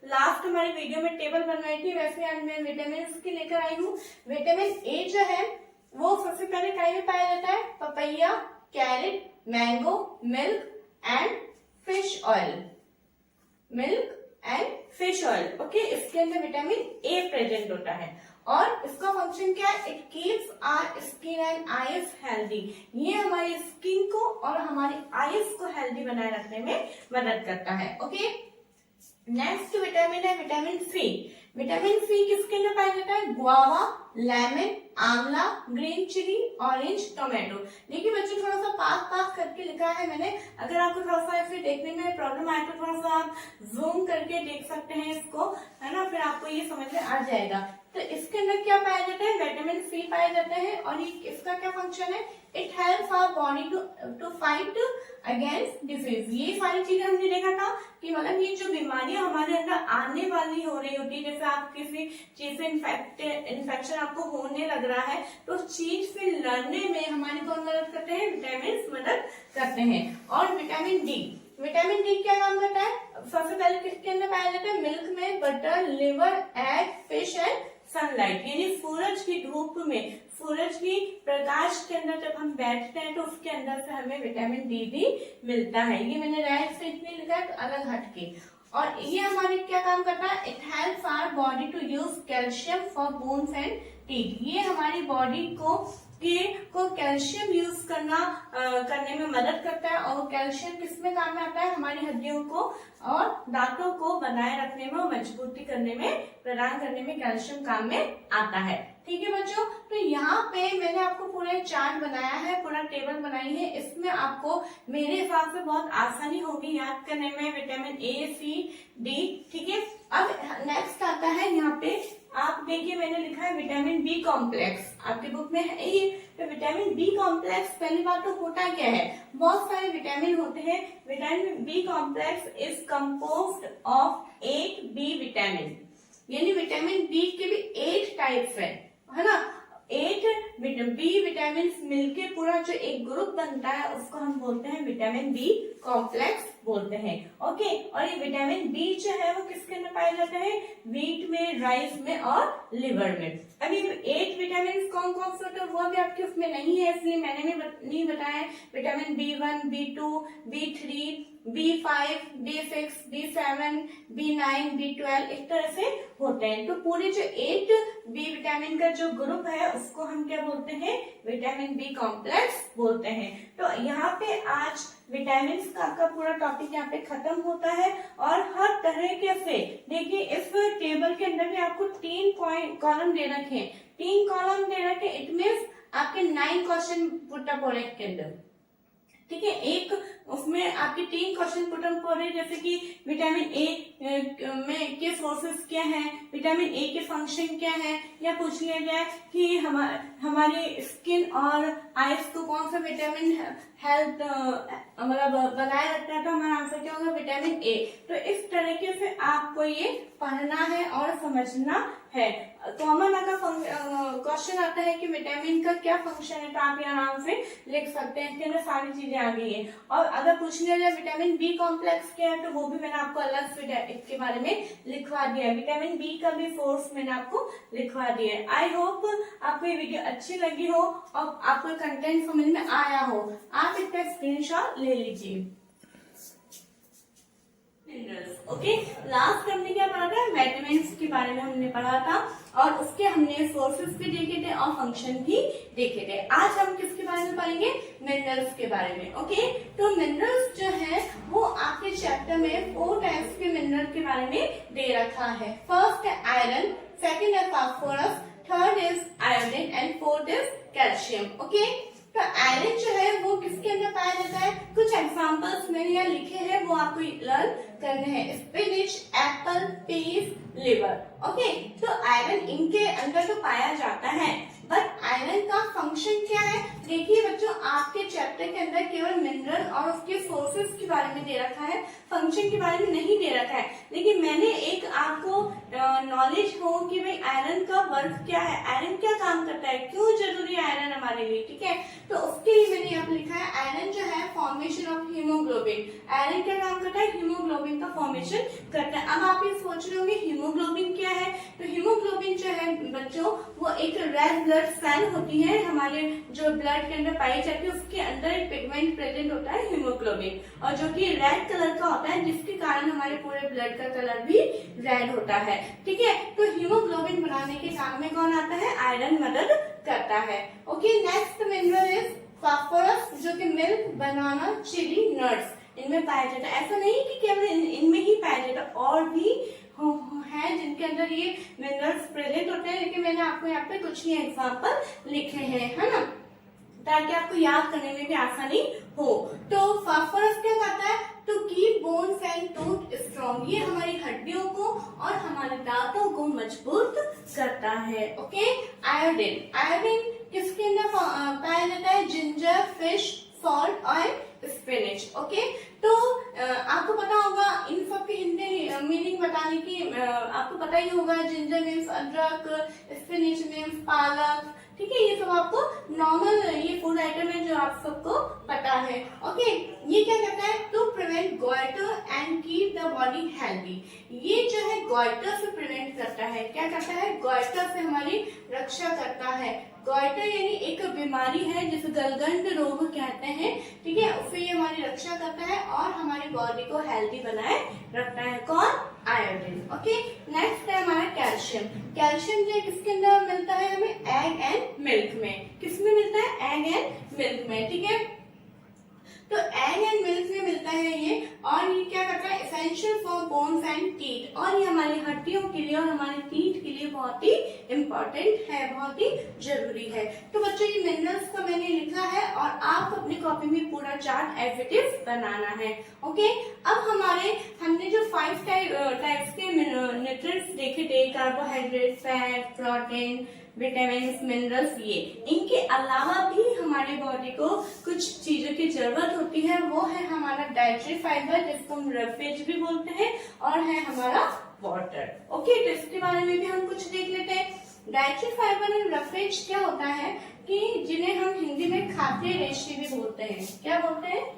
लास्ट हमारी वीडियो में टेबल बनवाई थी, वैसे आज मैं विटामिन की लेकर आई हूँ। विटामिन ए जो है वो सबसे पहले कहीं में पाया जाता है, papaya, carrot, mango, milk and fish oil, milk and fish oil. Okay, इसके अंदर विटामिन ए प्रेजेंट होता है और इसका फंक्शन क्या है, it keeps our skin and eyes healthy, ये हमारी स्किन को और हमारी आईज को हेल्दी बनाए रखने में मदद करता है। ओके, नेक्स्ट विटामिन है विटामिन सी। विटामिन सी किसके अंदर पाया जाता है, गुआवा, लेमन, आंवला, ग्रीन चिली, ऑरेंज, टोमेटो। देखिए बच्चों थोड़ा सा पास करके लिखा है मैंने, अगर आपको थोड़ा सा फिर देखने में प्रॉब्लम आए तो थोड़ा सा आप जूम करके देख सकते हैं इसको, है ना, फिर आपको ये समझ में आ जाएगा। तो इसके अंदर क्या पाया जाता है, विटामिन सी पाए जाते हैं, और ये इसका क्या फंक्शन है, it helps our body to fight against disease. ये सारी चीजें हमने देखा था कि मतलब ये जो बीमारियां हमारे अंदर आने वाली हो रही होती है, जैसे आप किसी चीज से इन्फेक्शन आपको होने लग रहा है, तो उस चीज से लड़ने में हमारी कौन मदद करते हैं, विटामिन मदद करते हैं। और विटामिन डी, विटामिन डी क्या काम करता है, सबसे पहले किसके अंदर पाया जाता है, मिल्क में, butter, liver, egg, fish and sunlight, यानी सूरज की धूप में, सूरज की प्रकाश के अंदर जब हम बैठते हैं तो उसके अंदर से हमें विटामिन डी भी मिलता है। ये मैंने रेड से इसलिए लिखा है अलग हटके। और ये हमारे क्या काम करता है, it helps our body to use calcium for bones and teeth. ये हमारी बॉडी को कैल्शियम यूज करने में मदद करता है, और कैल्शियम किसमें काम में आता है, हमारी हड्डियों को और दांतों को बनाए रखने में और मजबूती करने में, प्रदान करने में कैल्शियम काम में आता है। ठीक है बच्चों, तो यहाँ पे मैंने आपको पूरा चार्ट बनाया है, पूरा टेबल बनाई है, इसमें आपको मेरे हिसाब से बहुत आसानी होगी याद करने में, विटामिन ए, सी, डी। ठीक है, अब नेक्स्ट आता है यहाँ पे, आप देखिए मैंने लिखा है विटामिन बी कॉम्प्लेक्स, आपके बुक में है ये। तो विटामिन बी कॉम्प्लेक्स, पहली बात तो होता क्या है, बहुत सारे विटामिन होते हैं। Vitamin B complex is composed of 8 B vitamin, यानी विटामिन बी के भी 8 टाइप्स है ना, 8 बी विटामिन मिलके पूरा जो एक ग्रुप बनता है उसको हम बोलते हैं विटामिन बी कॉम्प्लेक्स बोलते हैं। ओके, और ये विटामिन बी जो है वो किसके अंदर पाए जाते हैं, व्हीट में, राइस में और लिवर में। अभी 8 विटामिन कौन कौन से होते हैं वो भी आपके उसमें नहीं है, इसलिए मैंने भी नहीं बताया। Vitamin B1, B2, B3, B5, B6, B7, B9, B12 इस तरह से होते हैं। तो पूरे जो 8 बी विटामिन का जो ग्रुप है उसको हम क्या बोलते हैं, विटामिन बी कॉम्प्लेक्स बोलते हैं। तो यहाँ पे आज विटामिन का पूरा टॉपिक यहाँ पे खत्म होता है। और हर तरीके से देखिए इस टेबल के अंदर भी आपको 3 कॉलम दे रखे हैं, 3 कॉलम दे रखे, इट मीन्स आपके 9 क्वेश्चन पुट अप हो रहे हैं इसके अंदर। ठीक है, एक उसमें आपके 3 क्वेश्चन पुट अप हो रहे हैं, जैसे कि विटामिन ए में के सोर्सेस क्या है, विटामिन ए के फंक्शन क्या है, या पूछ लिया जाए कि हमारी स्किन और आईज को कौन सा विटामिन हेल्थ मतलब बनाए रखता है, तो हमारा आंसर क्या होगा, विटामिन ए। तो इस तरीके से आपको ये पढ़ना है और समझना है। कॉमन अगर क्वेश्चन आता है कि विटामिन का क्या फंक्शन है, तो आप यहाँ आराम से लिख सकते हैं, इसके अंदर सारी चीजें आ गई है। और अगर पूछ लिया जाए विटामिन बी कॉम्प्लेक्स क्या है, तो वो भी मैंने आपको अलग से इसके बारे में लिखवा दिया है। विटामिन बी का भी सोर्स मैंने आपको लिखवा दिया है। आई होप आपको ये वीडियो अच्छी लगी हो और आपको कंटेंट समझ में आया हो। आप इसका स्क्रीनशॉट ले लीजिए। ओके, लास्ट हमने क्या पढ़ा था, विटामिन्स के बारे में हमने पढ़ा था, और उसके हमने सोर्सेस भी देखे थे और फंक्शन भी देखे थे। आज हम किसके बारे में पढ़ेंगे, मिनरल्स के बारे में। ओके, तो मिनरल्स जो है वो आपके चैप्टर में 4 टाइप्स के मिनरल के बारे में दे रखा है। फर्स्ट है आयरन, सेकंड है phosphorus, third is iodine and fourth is calcium. Okay, तो आयरन जो है वो किसके अंदर पाया जाता है, कुछ एग्जांपल्स मैंने यहाँ लिखे हैं वो आपको लर्न करने हैं। Spinach, apple, peas, liver. Okay, तो आयरन इनके अंदर तो पाया जाता है, बट आयरन का फंक्शन क्या है, देखिए बच्चों आपके चैप्टर के अंदर केवल मिनरल और उसके सोर्सेस के बारे में दे रखा है, फंक्शन के बारे में नहीं दे रखा है। लेकिन मैंने एक आपको नॉलेज हो कि भाई आयरन का वर्क क्या है, आयरन क्या काम करता है, क्यों जरूरी है आयरन हमारे लिए। ठीक है, तो उसके लिए मैंने यहाँ लिखा है आयरन जो है फॉर्मेशन ऑफ हीमोग्लोबिन। आयरन क्या काम करता है, हीमोग्लोबिन का फॉर्मेशन करता है। अब आप ये सोच रहे होंगे हीमोग्लोबिन क्या है, तो हीमोग्लोबिन जो है बच्चों वो एक रेड ब्लड सेल होती है, हमारे जो ब्लड के अंदर पाई जाती है, उसके अंदर एक पिगमेंट प्रेजेंट होता है हीमोग्लोबिन, और जो कि रेड कलर का होता है, जिसके कारण हमारे पूरे ब्लड का कलर भी रेड होता है। ठीक है, तो हीमोग्लोबिन बनाने के काम में कौन आता है, आयरन मदद करता है। Okay, next mineral is phosphorus, जो कि मिल्क, बनाना, चिली, नट्स इनमें पाया जाता है। ऐसा नहीं कि केवल इनमें ही पाया जाता, और भी हैं जिनके अंदर ये मिनरल्स प्रेजेंट होते हैं, लेकिन मैंने आपको यहाँ पे कुछ ही एग्जाम्पल लिखे हैं, है ना, ताकि आपको याद करने में भी आसानी हो। तो फास्फोरस क्या करता है, to keep bones and tooth strong, ये हमारी हड्डियों को और हमारे दांतों को मजबूत करता है। ओके, आयोडीन, आयोडीन किसके अंदर पाया जाता है, जिंजर, फिश, सॉल्ट और स्पिनिच। ओके, तो आपको पता होगा इन सब की हिंदी मीनिंग बताने की, आपको पता ही होगा, जिंजर मीन्स अदरक, स्पिनिच मीन्स पालक, ठीक है, ये सब आपको नॉर्मल ये फूड आइटम है जो आप सबको पता है। ओके, ये क्या करता है, to prevent goitre and keep the body healthy, ये जो है गॉइटर से प्रिवेंट करता है, क्या करता है, गॉइटर से हमारी रक्षा करता है। गॉइटर यानी एक बीमारी है जिसे गलगंड रोग कहते हैं, ठीक है, उससे ये हमारी रक्षा करता है और हमारी बॉडी को हेल्दी बनाए रखता है। कौन, आयोडीन। ओके, नेक्स्ट है हमारा कैल्शियम। कैल्शियम जो किसके अंदर मिलता है हमें, एग एंड मिल्क में, किसमें मिलता है, एग एंड मिल्क में, ठीक है, तो एग एंड मिल्क में मिलता है ये, और ये क्या करता है, essential for bones and teeth, और ये हमारी हड्डियों के लिए और हमारे टीथ के लिए बहुत ही इम्पोर्टेंट है, बहुत ही जरूरी है। तो बच्चों ये मिनरल्स का मैंने लिखा है और आप अपनी कॉपी में पूरा चार्ट एज इट इज बनाना है। ओके, अब हमने जो 5 टाइप्स के न्यूट्रिएंट्स देखे थे, carbohydrate, fat, protein, vitamin, minerals, ये इनके अलावा भी हमारे बॉडी को कुछ चीजों की जरूरत होती है, वो है हमारा डाइटरी फाइबर जिसको हम रफेज भी बोलते हैं, और है हमारा वाटर। ओके, तो इसके बारे में भी हम कुछ देख लेते हैं। डाइटरी फाइबर एंड रफेज क्या होता है कि जिन्हें हम हिंदी में खाद्य रेशे भी बोलते हैं, क्या बोलते हैं,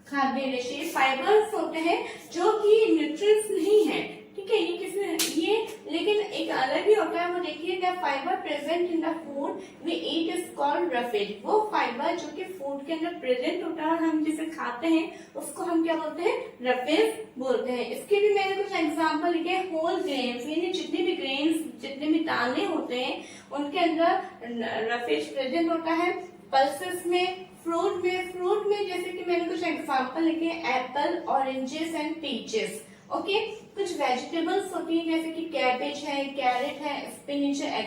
खाद्य रेशे, फाइबर्स होते हैं जो कि न्यूट्रिएंट्स नहीं है, ठीक है, ये किसमें, ये लेकिन एक अलग ही होता है, वो देखिए, the fibre present in the food we eat is called roughage, वो फाइबर जो कि फूड के अंदर प्रेजेंट होता है और हम जिसे खाते हैं उसको हम क्या बोलते हैं, रफेज बोलते हैं। इसके भी मैंने कुछ एग्जांपल लिखे, होल ग्रेन्स, यानी जितने भी ग्रेन्स, जितने भी दाने होते हैं उनके अंदर रफेज प्रेजेंट होता है। पल्सेस में, फ्रूट में जैसे कि मैंने कुछ एग्जांपल लिखे, Apple, oranges and peaches. Okay, कुछ वेजिटेबल्स होती है जैसे कि कैबेज है, कैरेट है, स्पिनिच है,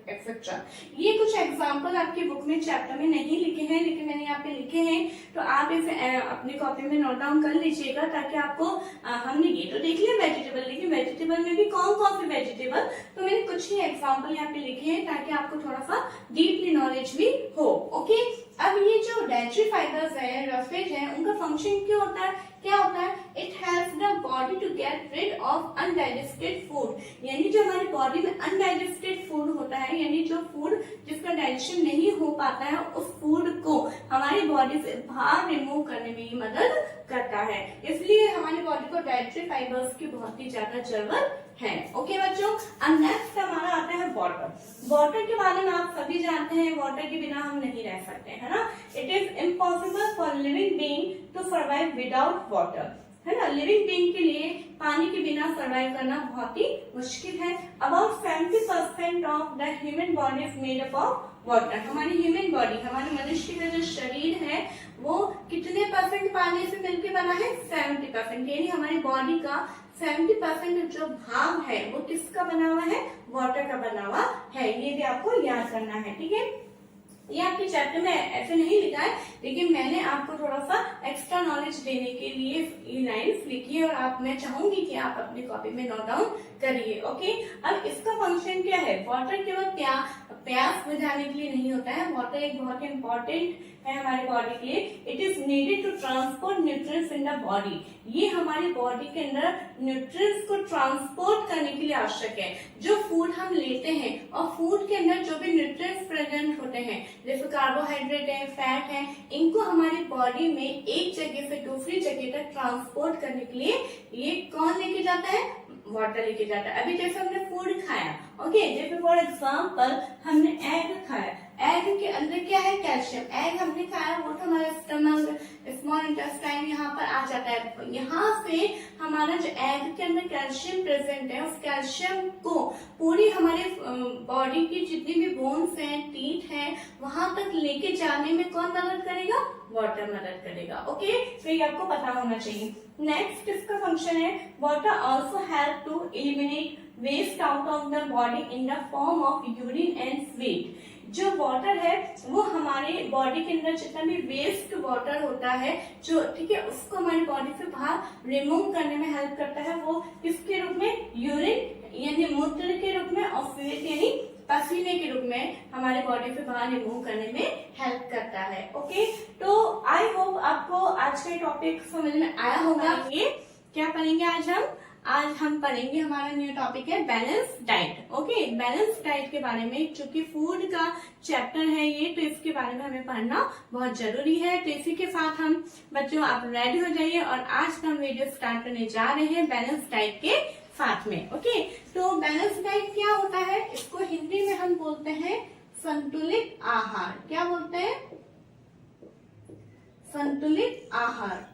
एक्सेट्रा। ये कुछ एग्जांपल आपकी बुक में चैप्टर में नहीं लिखे हैं, लेकिन मैंने यहाँ पे लिखे हैं, तो आप इसे अपनी कॉपी में नोट डाउन कर लीजिएगा, ताकि आपको हमने ये तो देख लिया वेजिटेबल, लेकिन वेजिटेबल में भी कौन कौन सी वेजिटेबल, तो मैंने कुछ ही एग्जाम्पल यहाँ पे लिखे हैं ताकि आपको थोड़ा सा डीपली नॉलेज भी हो। ओके, अब ये जो डाइटरी फाइबर्स है, रफेज है, उनका फंक्शन क्या होता है, it helps the body to get rid of undigested food, यानी जो हमारी बॉडी में अनडाइजेस्टेड फूड होता है, यानी जो फूड जिसका डाइजेशन नहीं हो पाता है, उस फूड को हमारी बॉडी से बाहर रिमूव करने में ये मदद करता है, इसलिए हमारी बॉडी को डाइटरी फाइबर्स की बहुत ही ज्यादा जरूरत है। ओके बच्चों, अब नेक्स्ट हमारा आता है वाटर। वाटर के बारे में आप सभी जानते हैं, वाटर के बिना हम नहीं रह सकते, है ना, it is impossible for living being to survive without water, है ना, लिविंग बीइंग के लिए पानी के बिना सर्वाइव करना बहुत ही मुश्किल है। About 70% of the human body is made up of water, हमारी ह्यूमन बॉडी, हमारे मनुष्य का जो शरीर है वो कितने परसेंट पानी से मिलकर बना है, 70%, यानी हमारी बॉडी का 70% जो भाग है वो किसका बना हुआ है, वाटर का बना हुआ है, ये भी आपको याद करना है, ठीक है। ये आपके चैप्टर में ऐसे नहीं लिखा है, लेकिन मैंने आपको थोड़ा सा एक्स्ट्रा नॉलेज देने के लिए ये लाइन्स लिखी है, और मैं चाहूंगी कि आप अपनी कॉपी में नोट डाउन करिए। ओके, अब इसका फंक्शन क्या है, वाटर केवल प्यास बुझाने के लिए नहीं होता है, वाटर एक बहुत ही इम्पोर्टेंट है हमारी बॉडी के लिए। It is needed to transport nutrients in the body, ये हमारी बॉडी के अंदर न्यूट्रिएंट्स को ट्रांसपोर्ट करने के लिए आवश्यक है। जो फूड हम लेते हैं और फूड के अंदर जो भी न्यूट्रिएंट्स प्रेजेंट होते हैं, जैसे कार्बोहाइड्रेट है, फैट है, इनको हमारी बॉडी में एक जगह से दूसरी जगह तक ट्रांसपोर्ट करने के लिए ये कौन लेके जाता है, वाटर लेके जाता है। अभी जैसे हमने फूड खाया, ओके, जैसे फॉर एग्जाम्पल हमने एग खाया, एग के अंदर क्या है, कैल्शियम, एग हमने खाया, वो तो हमारा स्टमक, स्मॉल इंटेस्टाइन यहाँ पर आ जाता है, यहाँ से हमारा जो एग के अंदर कैल्शियम प्रेजेंट है, उस कैल्शियम को पूरी हमारे बॉडी की जितनी भी बोन्स हैं, टीथ हैं, वहां तक लेके जाने में कौन मदद करेगा, वाटर मदद करेगा। ओके, तो ये आपको पता होना चाहिए। नेक्स्ट इसका फंक्शन है, water also help to eliminate waste out of the body in the form of urine and sweat. जो वाटर है वो हमारे बॉडी के अंदर जितना भी वेस्ट वाटर होता है जो, ठीक है, उसको हमारी बॉडी से बाहर रिमूव करने में हेल्प करता है। वो किसके रूप में? यूरिन यानी मूत्र के रूप में, और स्वेट यानी पसीने के रूप में हमारे बॉडी से बाहर रिमूव करने में हेल्प करता है। ओके, तो आई होप आपको आज का टॉपिक समझ में आया होगा। ये क्या पढ़ेंगे आज हम पढ़ेंगे, हमारा न्यू टॉपिक है balance diet. Okay, balance diet के बारे में, चूंकि फूड का चैप्टर है ये, तो इसके बारे में हमें पढ़ना बहुत जरूरी है। तो इसी के साथ हम बच्चों आप रेडी हो जाइए और आज का हम वीडियो स्टार्ट करने जा रहे हैं बैलेंस डाइट के साथ में। ओके, तो बैलेंस डाइट क्या होता है? इसको हिंदी में हम बोलते हैं संतुलित आहार। क्या बोलते हैं? संतुलित आहार।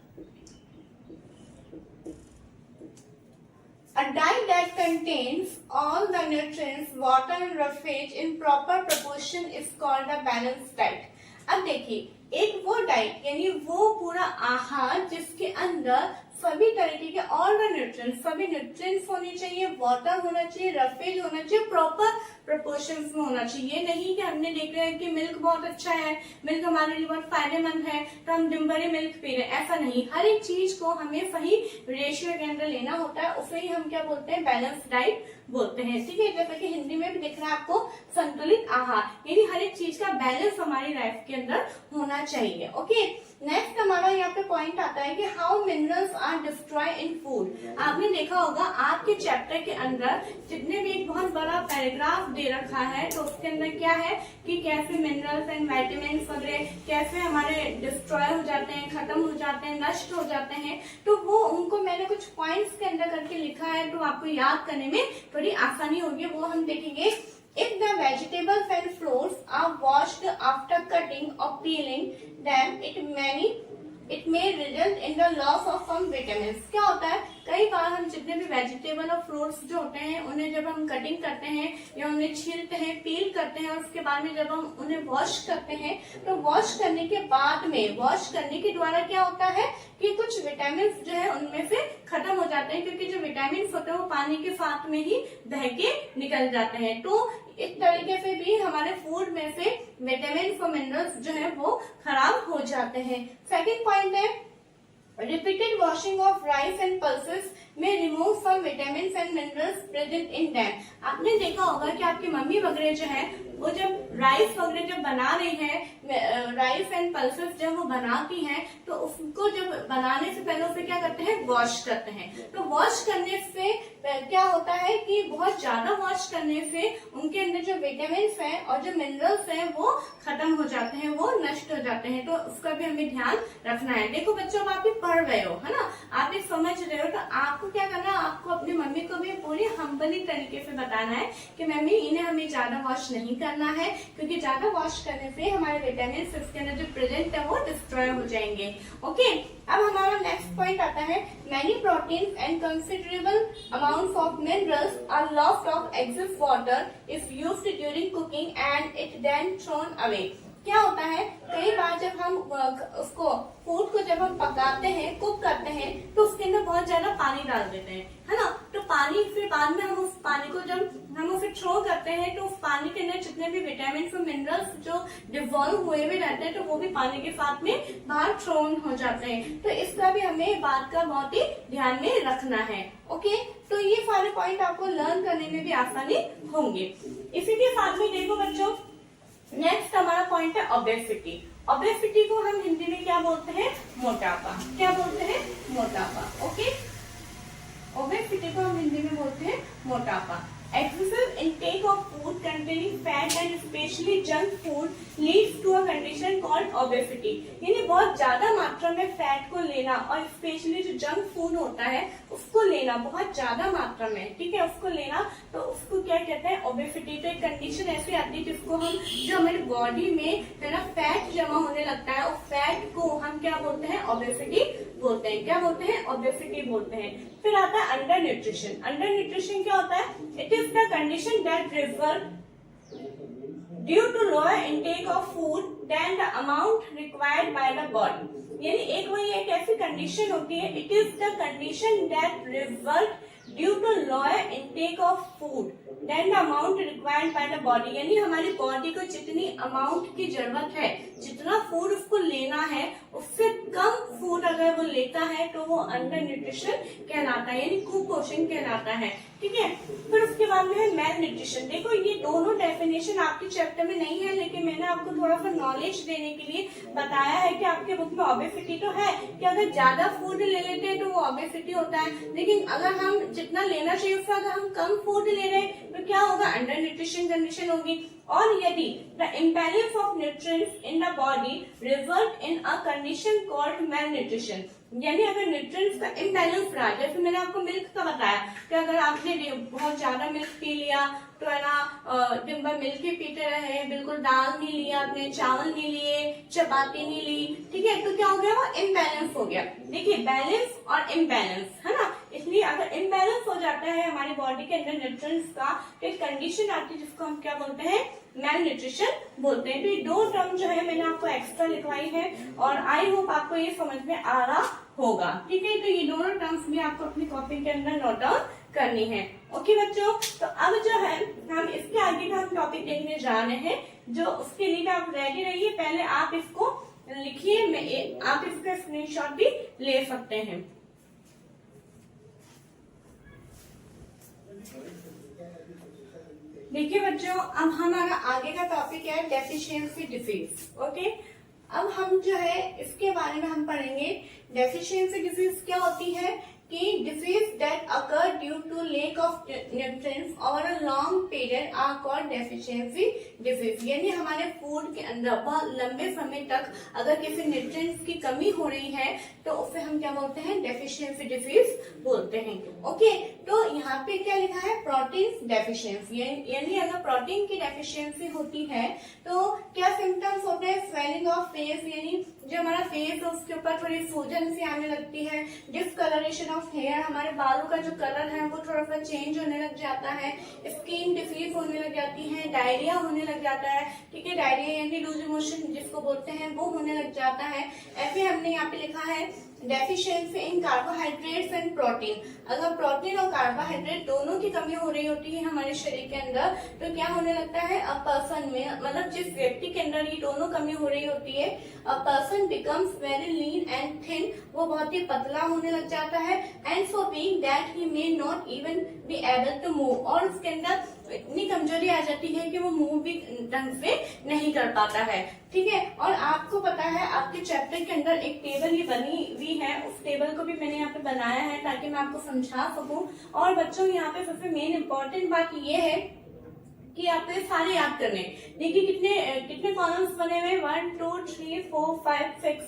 A diet that contains all the nutrients, water and roughage in proper proportion is called a balanced diet. अब देखिए, एक वो डाइट यानी वो पूरा आहार जिसके अंदर सभी तरीके के ऑल द न्यूट्रिएंट्स, सभी न्यूट्रिएंट्स होने चाहिए, वाटर होना चाहिए, रफेज होना चाहिए, प्रॉपर प्रोपोर्शंस में होना चाहिए। ये नहीं कि हमने देख रहे हैं कि मिल्क बहुत अच्छा है, मिल्क हमारे लिए बहुत फायदेमंद है तो हम दिन भर मिल्क पी रहे हैं, ऐसा नहीं। हर एक चीज को हमें सही रेशियो के अंदर लेना होता है, उसे ही हम क्या बोलते हैं? बैलेंस डाइट बोलते हैं। ठीक है, जैसा कि हिंदी में भी दिख रहा है आपको संतुलित आहार, यानी हर एक चीज का बैलेंस हमारी लाइफ के अंदर होना चाहिए। ओके, नेक्स्ट हमारा यहाँ पे पॉइंट आता है कि how minerals are destroy in food. आपने देखा होगा आपके चैप्टर के अंदर जितने भी एक बहुत बड़ा पैराग्राफ दे रखा है, तो उसके अंदर क्या है कि कैसे मिनरल्स एंड विटामिन वगैरह कैसे हमारे डिस्ट्रॉय हो जाते हैं, खत्म हो जाते हैं, नष्ट हो जाते हैं। तो वो उनको मैंने कुछ पॉइंट्स के अंदर करके लिखा है, तो आपको याद करने में थोड़ी आसानी होगी, वो हम देखेंगे। If the vegetables and fruits are washed after cutting or peeling them, it may result in the loss of some vitamins. क्या होता है? कई बार हम जितने भी वेजिटेबल और फ्रूट्स जो होते हैं उन्हें जब हम कटिंग करते हैं या उन्हें छीलते हैं, पील करते हैं, और उसके बाद में जब हम उन्हें वॉश करते हैं, तो वॉश करने के बाद में, वॉश करने के द्वारा क्या होता है कि कुछ विटामिन जो है उनमें से खत्म हो जाते हैं, क्योंकि जो विटामिन होते हैं वो पानी के साथ में ही बह के निकल जाते हैं। तो इस तरीके से भी हमारे फूड में से विटामिन और मिनरल्स जो है वो खराब हो जाते हैं। सेकंड पॉइंट है repeated washing of rice and pulses may remove some vitamins and minerals present in them. आपने देखा होगा कि आपकी मम्मी वगैरह जो है वो जब राइस वगैरह जब बना रही है, राइस एंड पल्सेस जब वो बनाती हैं, तो उसको जब बनाने से पहले उसे क्या करते हैं? वॉश करते हैं। तो वॉश करने से क्या होता है कि बहुत ज्यादा वॉश करने से उनके अंदर जो विटामिन है और जो मिनरल्स हैं वो खत्म हो जाते हैं, वो नष्ट हो जाते हैं। तो उसका भी हमें ध्यान रखना है। देखो बच्चों, अब आप पढ़ रहे हो, है ना, आप ये समझ रहे हो, तो आपको क्या करना है? आपको अपनी मम्मी को भी पूरी हम्बली तरीके से बताना है कि मम्मी इन्हें हमें ज्यादा वॉश नहीं करना है, क्योंकि ज्यादा वॉश करने से हमारे विटामिन इसके अंदर जो प्रेजेंट है वो डिस्ट्रॉय हो जाएंगे। ओके, अब हमारा नेक्स्ट पॉइंट आता है many protein and considerable amount of minerals are lost of excess water if used during cooking and it then thrown away. क्या होता है? कई बार जब हम उसको फूड को जब हम पकाते हैं, कुक करते हैं, तो उसके अंदर बहुत ज्यादा पानी डाल देते हैं, है ना। तो पानी फिर बाद में हम उस पानी को जब हम उसे थ्रो करते हैं, तो उस पानी के अंदर जितने भी विटामिन और मिनरल्स जो डिवॉल्व हुए हुए रहते हैं, तो वो भी पानी के साथ में बाहर थ्रोन हो जाते हैं। तो इसका भी हमें बात का बहुत ही ध्यान में रखना है। ओके, तो ये सारे पॉइंट आपको लर्न करने में भी आसानी होंगे। इसी के साथ में देखो बच्चों, नेक्स्ट हमारा पॉइंट है ओबेसिटी। ओबेसिटी को हम हिंदी में क्या बोलते हैं? मोटापा। क्या बोलते हैं? मोटापा। ओके, ओबेसिटी को हम हिंदी में बोलते हैं मोटापा। Excessive intake of food containing fat and especially junk food leads to a condition called obesity. यानी बहुत ज्यादा मात्रा में फैट को लेना और स्पेशली जो जंक फूड होता है उसको लेना बहुत ज्यादा मात्रा में, ठीक है, उसको लेना, तो उसको क्या कहते हैं? ओबेसिटी। तो एक कंडीशन ऐसी आती है जिसको हम, जो हमारी बॉडी में है ना फैट जमा होने लगता है, उस फैट को हम क्या बोलते हैं? ओबेसिटी बोलते हैं। क्या बोलते हैं? ओबेसिटी बोलते हैं। फिर आता है अंडर न्यूट्रिशन। अंडर न्यूट्रिशन क्या होता है? It is the condition that due to lower intake of food than the amount required by the body. यानी एक वही एक ऐसी कंडीशन होती है, it is the condition that result due to lower intake of food than the amount required by the body. यानी हमारी body को जितनी अमाउंट की जरूरत है, जितना फूड उसको लेना है, उससे कम फूड अगर वो लेता है तो वो अंडर न्यूट्रिशन कहलाता है, यानी कुपोषण कहलाता है। ठीक है, फिर उसके बाद में है मेल न्यूट्रिशन। देखो ये दोनों डेफिनेशन आपके चैप्टर में नहीं है, लेकिन मैंने आपको थोड़ा सा नॉलेज देने के लिए बताया है कि आपके बुक में ओबेसिटी तो है कि अगर ज्यादा फूड ले लेते हैं तो वो ओबेसिटी होता है, लेकिन अगर हम जितना लेना चाहिए उससे अगर हम कम फूड ले रहे हैं तो क्या होगा, अंडर न्यूट्रिशन कंडीशन होगी। और यदि the imbalance of nutrients in the body result in a condition called male nutrition, यानी अगर न्यूट्रिएंट्स का इम्बैलेंस रहा, जैसे मैंने आपको मिल्क का बताया कि अगर आपने बहुत ज्यादा मिल्क पी लिया तो है ना, दिन भर मिल्क ही पीते रहे, बिल्कुल दाल नहीं लिया आपने, चावल नहीं लिए, चपाती नहीं ली, ठीक है, तो क्या हो गया, वो इम्बैलेंस हो गया। देखिए बैलेंस और इम्बैलेंस है ना, इसलिए अगर इम्बैलेंस हो जाता है हमारी बॉडी के अंदर न्यूट्रिएंट्स का तो एक कंडीशन आती है जिसको हम क्या बोलते हैं, मेल न्यूट्रिशन बोलते हैं। तो ये दो टर्म जो है मैंने आपको एक्स्ट्रा लिखवाई है और आई होप आपको ये समझ में आ रहा होगा। ठीक है, तो ये दोनों टर्म्स भी आपको अपनी कॉपी के अंदर नोट डाउन करनी है। ओके बच्चों, तो अब जो है हम इसके आगे का हम टॉपिक देखने जा रहे हैं, जो उसके लिए आप रेडी रहिए। पहले आप इसको लिखिए, आप इसका स्क्रीनशॉट भी ले सकते हैं। देखिए बच्चों, अब हमारा आगे का टॉपिक है डेफिशिएंसी डिजीज। ओके, अब हम जो है इसके बारे में हम पढ़ेंगे। डेफिशिएंसी डिजीज क्या होती है कि disease that occur due to lack of nutrients over a long period are called deficiency disease. यानी हमारे फूड के अंदर बहुत लंबे समय तक अगर किसी न्यूट्रिएंट्स की कमी हो रही है तो उसे हम क्या बोलते हैं, डेफिशिएंसी डिजीज बोलते हैं। ओके, तो यहाँ पे क्या लिखा है, प्रोटीन डेफिशिएंसी, यानी अगर प्रोटीन की डेफिशिएंसी होती है तो क्या सिम्टम्स होते हैं, स्वेलिंग ऑफ फेस, यानी जो हमारा फेस है उसके ऊपर थोड़ी सूजन सी आने लगती है, डिसकलरेशन ऑफ हेयर, हमारे बालों का जो कलर है वो थोड़ा सा चेंज होने लग जाता है, स्किन डिजीज होने लग जाती है, डायरिया होने लग जाता है। ठीक है, डायरिया यानी लूज मोशन जिसको बोलते हैं वो होने लग जाता है। ऐसे हमने यहाँ पे लिखा है deficiency in carbohydrates and protein. अगर प्रोटीन और कार्बोहाइड्रेट दोनों की कमी हो रही होती है हमारे शरीर के अंदर तो क्या होने लगता है, अ पर्सन में, मतलब जिस व्यक्ति के अंदर ये दोनों कमी हो रही होती है, a person becomes very lean and thin, वो बहुत ही पतला होने लग जाता है, and so being that he may not even be able to move, और उसके अंदर इतनी कमजोरी आ जाती है कि वो मूव भी ढंग से नहीं कर पाता है। ठीक है, और आपको पता है आपके चैप्टर के अंदर एक टेबल ये बनी हुई है, उस टेबल को भी मैंने यहाँ पे बनाया है ताकि मैं आपको समझा सकूं। और बच्चों यहाँ पे सबसे मेन इम्पोर्टेंट बात ये है कि आपको ये सारे याद करने। देखिए कितने कॉलम्स बने हुए, 1 2 3 4 5 6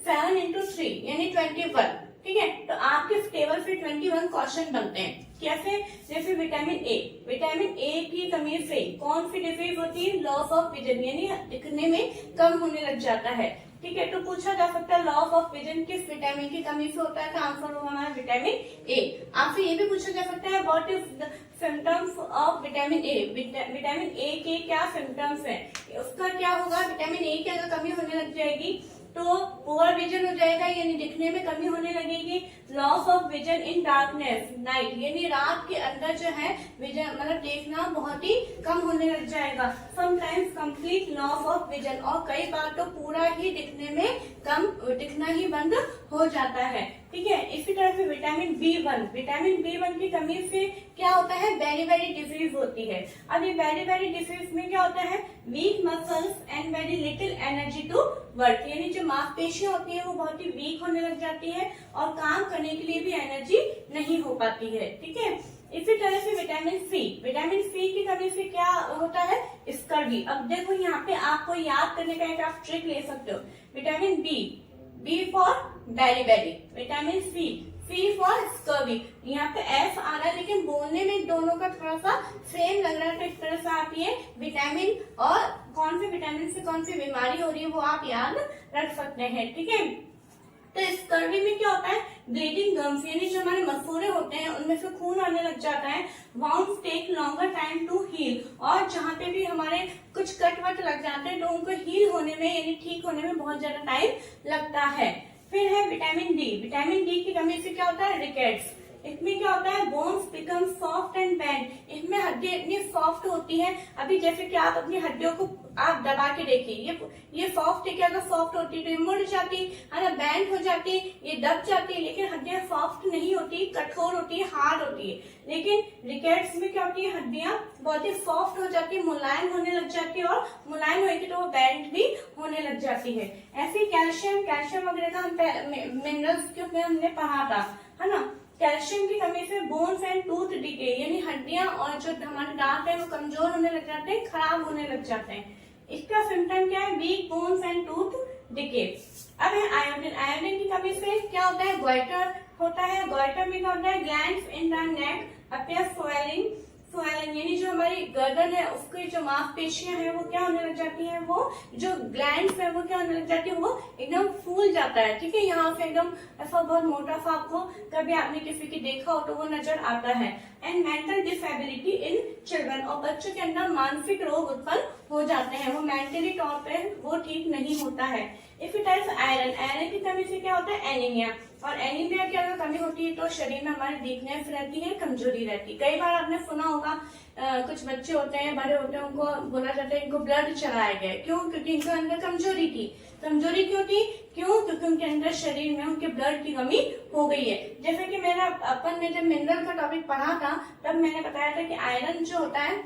7 इंटू 3 यानी 21। ठीक है, तो आपके इस टेबल से 21 क्वेश्चन बनते हैं। कैसे, जैसे विटामिन ए की कमी से कौन सी डिजीज होती है, लॉस ऑफ विजन, यानी दिखने में कम होने लग जाता है। ठीक है, तो पूछा जा सकता है लॉस ऑफ विजन किस विटामिन की कमी से होता है, तो आंसर होगा हमारा विटामिन ए। आपसे ये भी पूछा जा सकता है what is the symptoms of vitamin A, vitamin A के क्या सिम्टम्स है, उसका क्या होगा, विटामिन ए की अगर कमी होने लग जाएगी तो पुअर विजन हो जाएगा, यानी दिखने में कमी होने लगेगी। Loss of vision in darkness night, यानी रात के अंदर जो है विजन मतलब देखना बहुत ही कम होने लग जाएगा। Sometimes complete loss of vision, और कई बार तो पूरा ही दिखने में कम दिखना ही बंद हो जाता है। ठीक है, इसी तरह से विटामिन बी1 की कमी से क्या होता है, वेरी वेरी डिजीज होती है। अब ये वेरी वेरी डिजीज में क्या होता है, weak muscles and very little energy to work, यानी जो मांसपेशियां होती है वो बहुत ही वीक होने लग जाती है और काम करने के लिए भी एनर्जी नहीं हो पाती है। ठीक है, इसी तरह से विटामिन सी की कमी से क्या होता है, स्कर्वी। अब देखो यहाँ पे आपको याद करने का एक आप ट्रिक ले सकते हो, vitamin B for beri, vitamin C for scurvy. यहाँ पे एफ आ रहा है लेकिन बोलने में दोनों का थोड़ा सा सेम लग रहा है, तो इस तरह से आप ये विटामिन और कौन से विटामिन से कौन सी बीमारी हो रही है वो आप याद रख सकते हैं। ठीक है, तो स्कर्वी में क्या होता है, ब्लीडिंग गम्स यानी जो हमारे मसूड़े होते हैं उनमें से खून आने लग जाता है। Wounds take longer time to heal, और जहाँ पे भी हमारे कुछ कट वट लग जाते हैं तो उनको हील होने में यानी ठीक होने में बहुत ज्यादा टाइम लगता है। फिर है विटामिन डी। विटामिन डी की कमी से क्या होता है, रिकेट्स। इसमें क्या होता है, bones become soft and bend, इसमें हड्डियां इतनी सॉफ्ट होती हैं, अभी जैसे कि आप अपनी हड्डियों को आप दबा के देखिए, ये सॉफ्ट है, क्या अगर सॉफ्ट होती तो ये मुड़ जाती है ना, बैंड हो जाती, ये दब जाती, लेकिन हड्डियां सॉफ्ट नहीं होती, कठोर होती है, हार्ड होती है। लेकिन रिकेट्स में क्या होती है, हड्डियां बहुत ही सॉफ्ट हो जाती है, मुलायम होने लग जाती है, और मुलायम होगी तो वो बैंड भी होने लग जाती है। ऐसे कैल्शियम वगैरह का हम मिनरल्स के ऊपर हमने पढ़ा था, है ना। कैल्शियम की कमी से बोन्स एंड टूथ डिके यानी हड्डियां और जो हमारे दांत है वो कमजोर होने लग जाते हैं, खराब होने लग जाते हैं। इसका सिम्टम क्या है, weak bones and tooth decay. अब है आयोडीन। आयोडीन की कमी से क्या होता है, गोइटर होता है। गोइटर में क्या होता है, glands in the neck appear swelling यानी जो हमारी गर्दन है उसकी जो मांसपेशियां हैं वो क्या होने लग जाती हैं, वो जो ग्लैंड्स है वो क्या होने लग जाती है, वो एकदम फूल जाता है। ठीक है, यहाँ से एकदम ऐसा बहुत मोटा सा आपको कभी आपने किसी की देखा हो तो वो नजर आता है। And mental disability in children, और बच्चों के अंदर मानसिक रोग उत्पन्न हो जाते हैं, वो मेंटली तौर पे वो ठीक नहीं होता है। इफ इट इज आयरन की कमी से क्या होता है, एनीमिया। और एनीमिया की अगर कमी होती है तो शरीर में हमारी वीकनेस रहती है, कमजोरी रहती है। कई बार आपने सुना होगा कुछ बच्चे होते हैं, बड़े होते हैं, उनको बोला जाता है इनको ब्लड चढ़ाया गया, क्यों, क्योंकि इनके अंदर कमजोरी थी। कमजोरी क्यों थी, क्योंकि उनके अंदर शरीर में उनके ब्लड की कमी हो गई है। जैसे कि मेरा अपन ने जब मिनरल का टॉपिक पढ़ा था तब मैंने बताया था कि आयरन जो होता है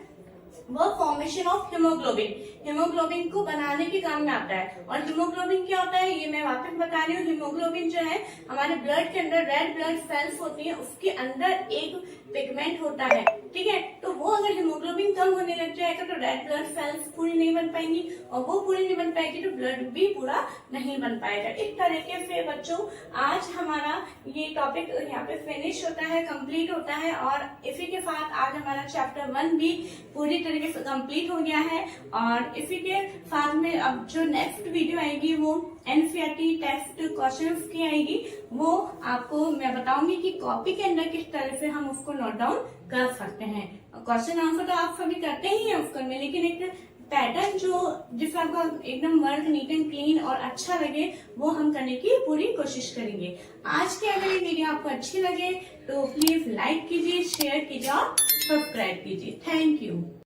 वो फॉर्मेशन ऑफ हीमोग्लोबिन को बनाने के काम में आता है। और हीमोग्लोबिन क्या होता है, ये मैं वापस बता रही हूँ। हीमोग्लोबिन जो है हमारे ब्लड के अंदर रेड ब्लड सेल्स होती है, उसके अंदर एक पिगमेंट होता है। ठीक है, तो वो अगर हीमोग्लोबिन कम होने लग जाएगा तो रेड ब्लड सेल्स पूरी नहीं बन पाएंगी, और वो पूरी नहीं बन पाएगी तो ब्लड भी पूरा नहीं बन पाएगा। इस तरीके से बच्चों आज हमारा ये टॉपिक यहाँ पे फिनिश होता है, कंप्लीट होता है, और इसी के साथ आज हमारा चैप्टर 1 भी पूरी तरीके से कंप्लीट हो गया है। और इसी के साथ में अब जो नेक्स्ट वीडियो आएगी वो एनसीईआरटी टेस्ट क्वेश्चंस की आएगी, वो आपको मैं बताऊंगी कि कॉपी के अंदर किस तरह से हम उसको नोट डाउन कर सकते हैं। क्वेश्चन आंसर तो आप सभी करते ही हैं उसको में, लेकिन एक पैटर्न जिसका आपका एकदम वर्क नीट एंड क्लीन और अच्छा लगे वो हम करने की पूरी कोशिश करेंगे। आज की अगर ये वीडियो आपको अच्छी लगे तो प्लीज लाइक कीजिए, शेयर कीजिए और सब्सक्राइब कीजिए। Thank you.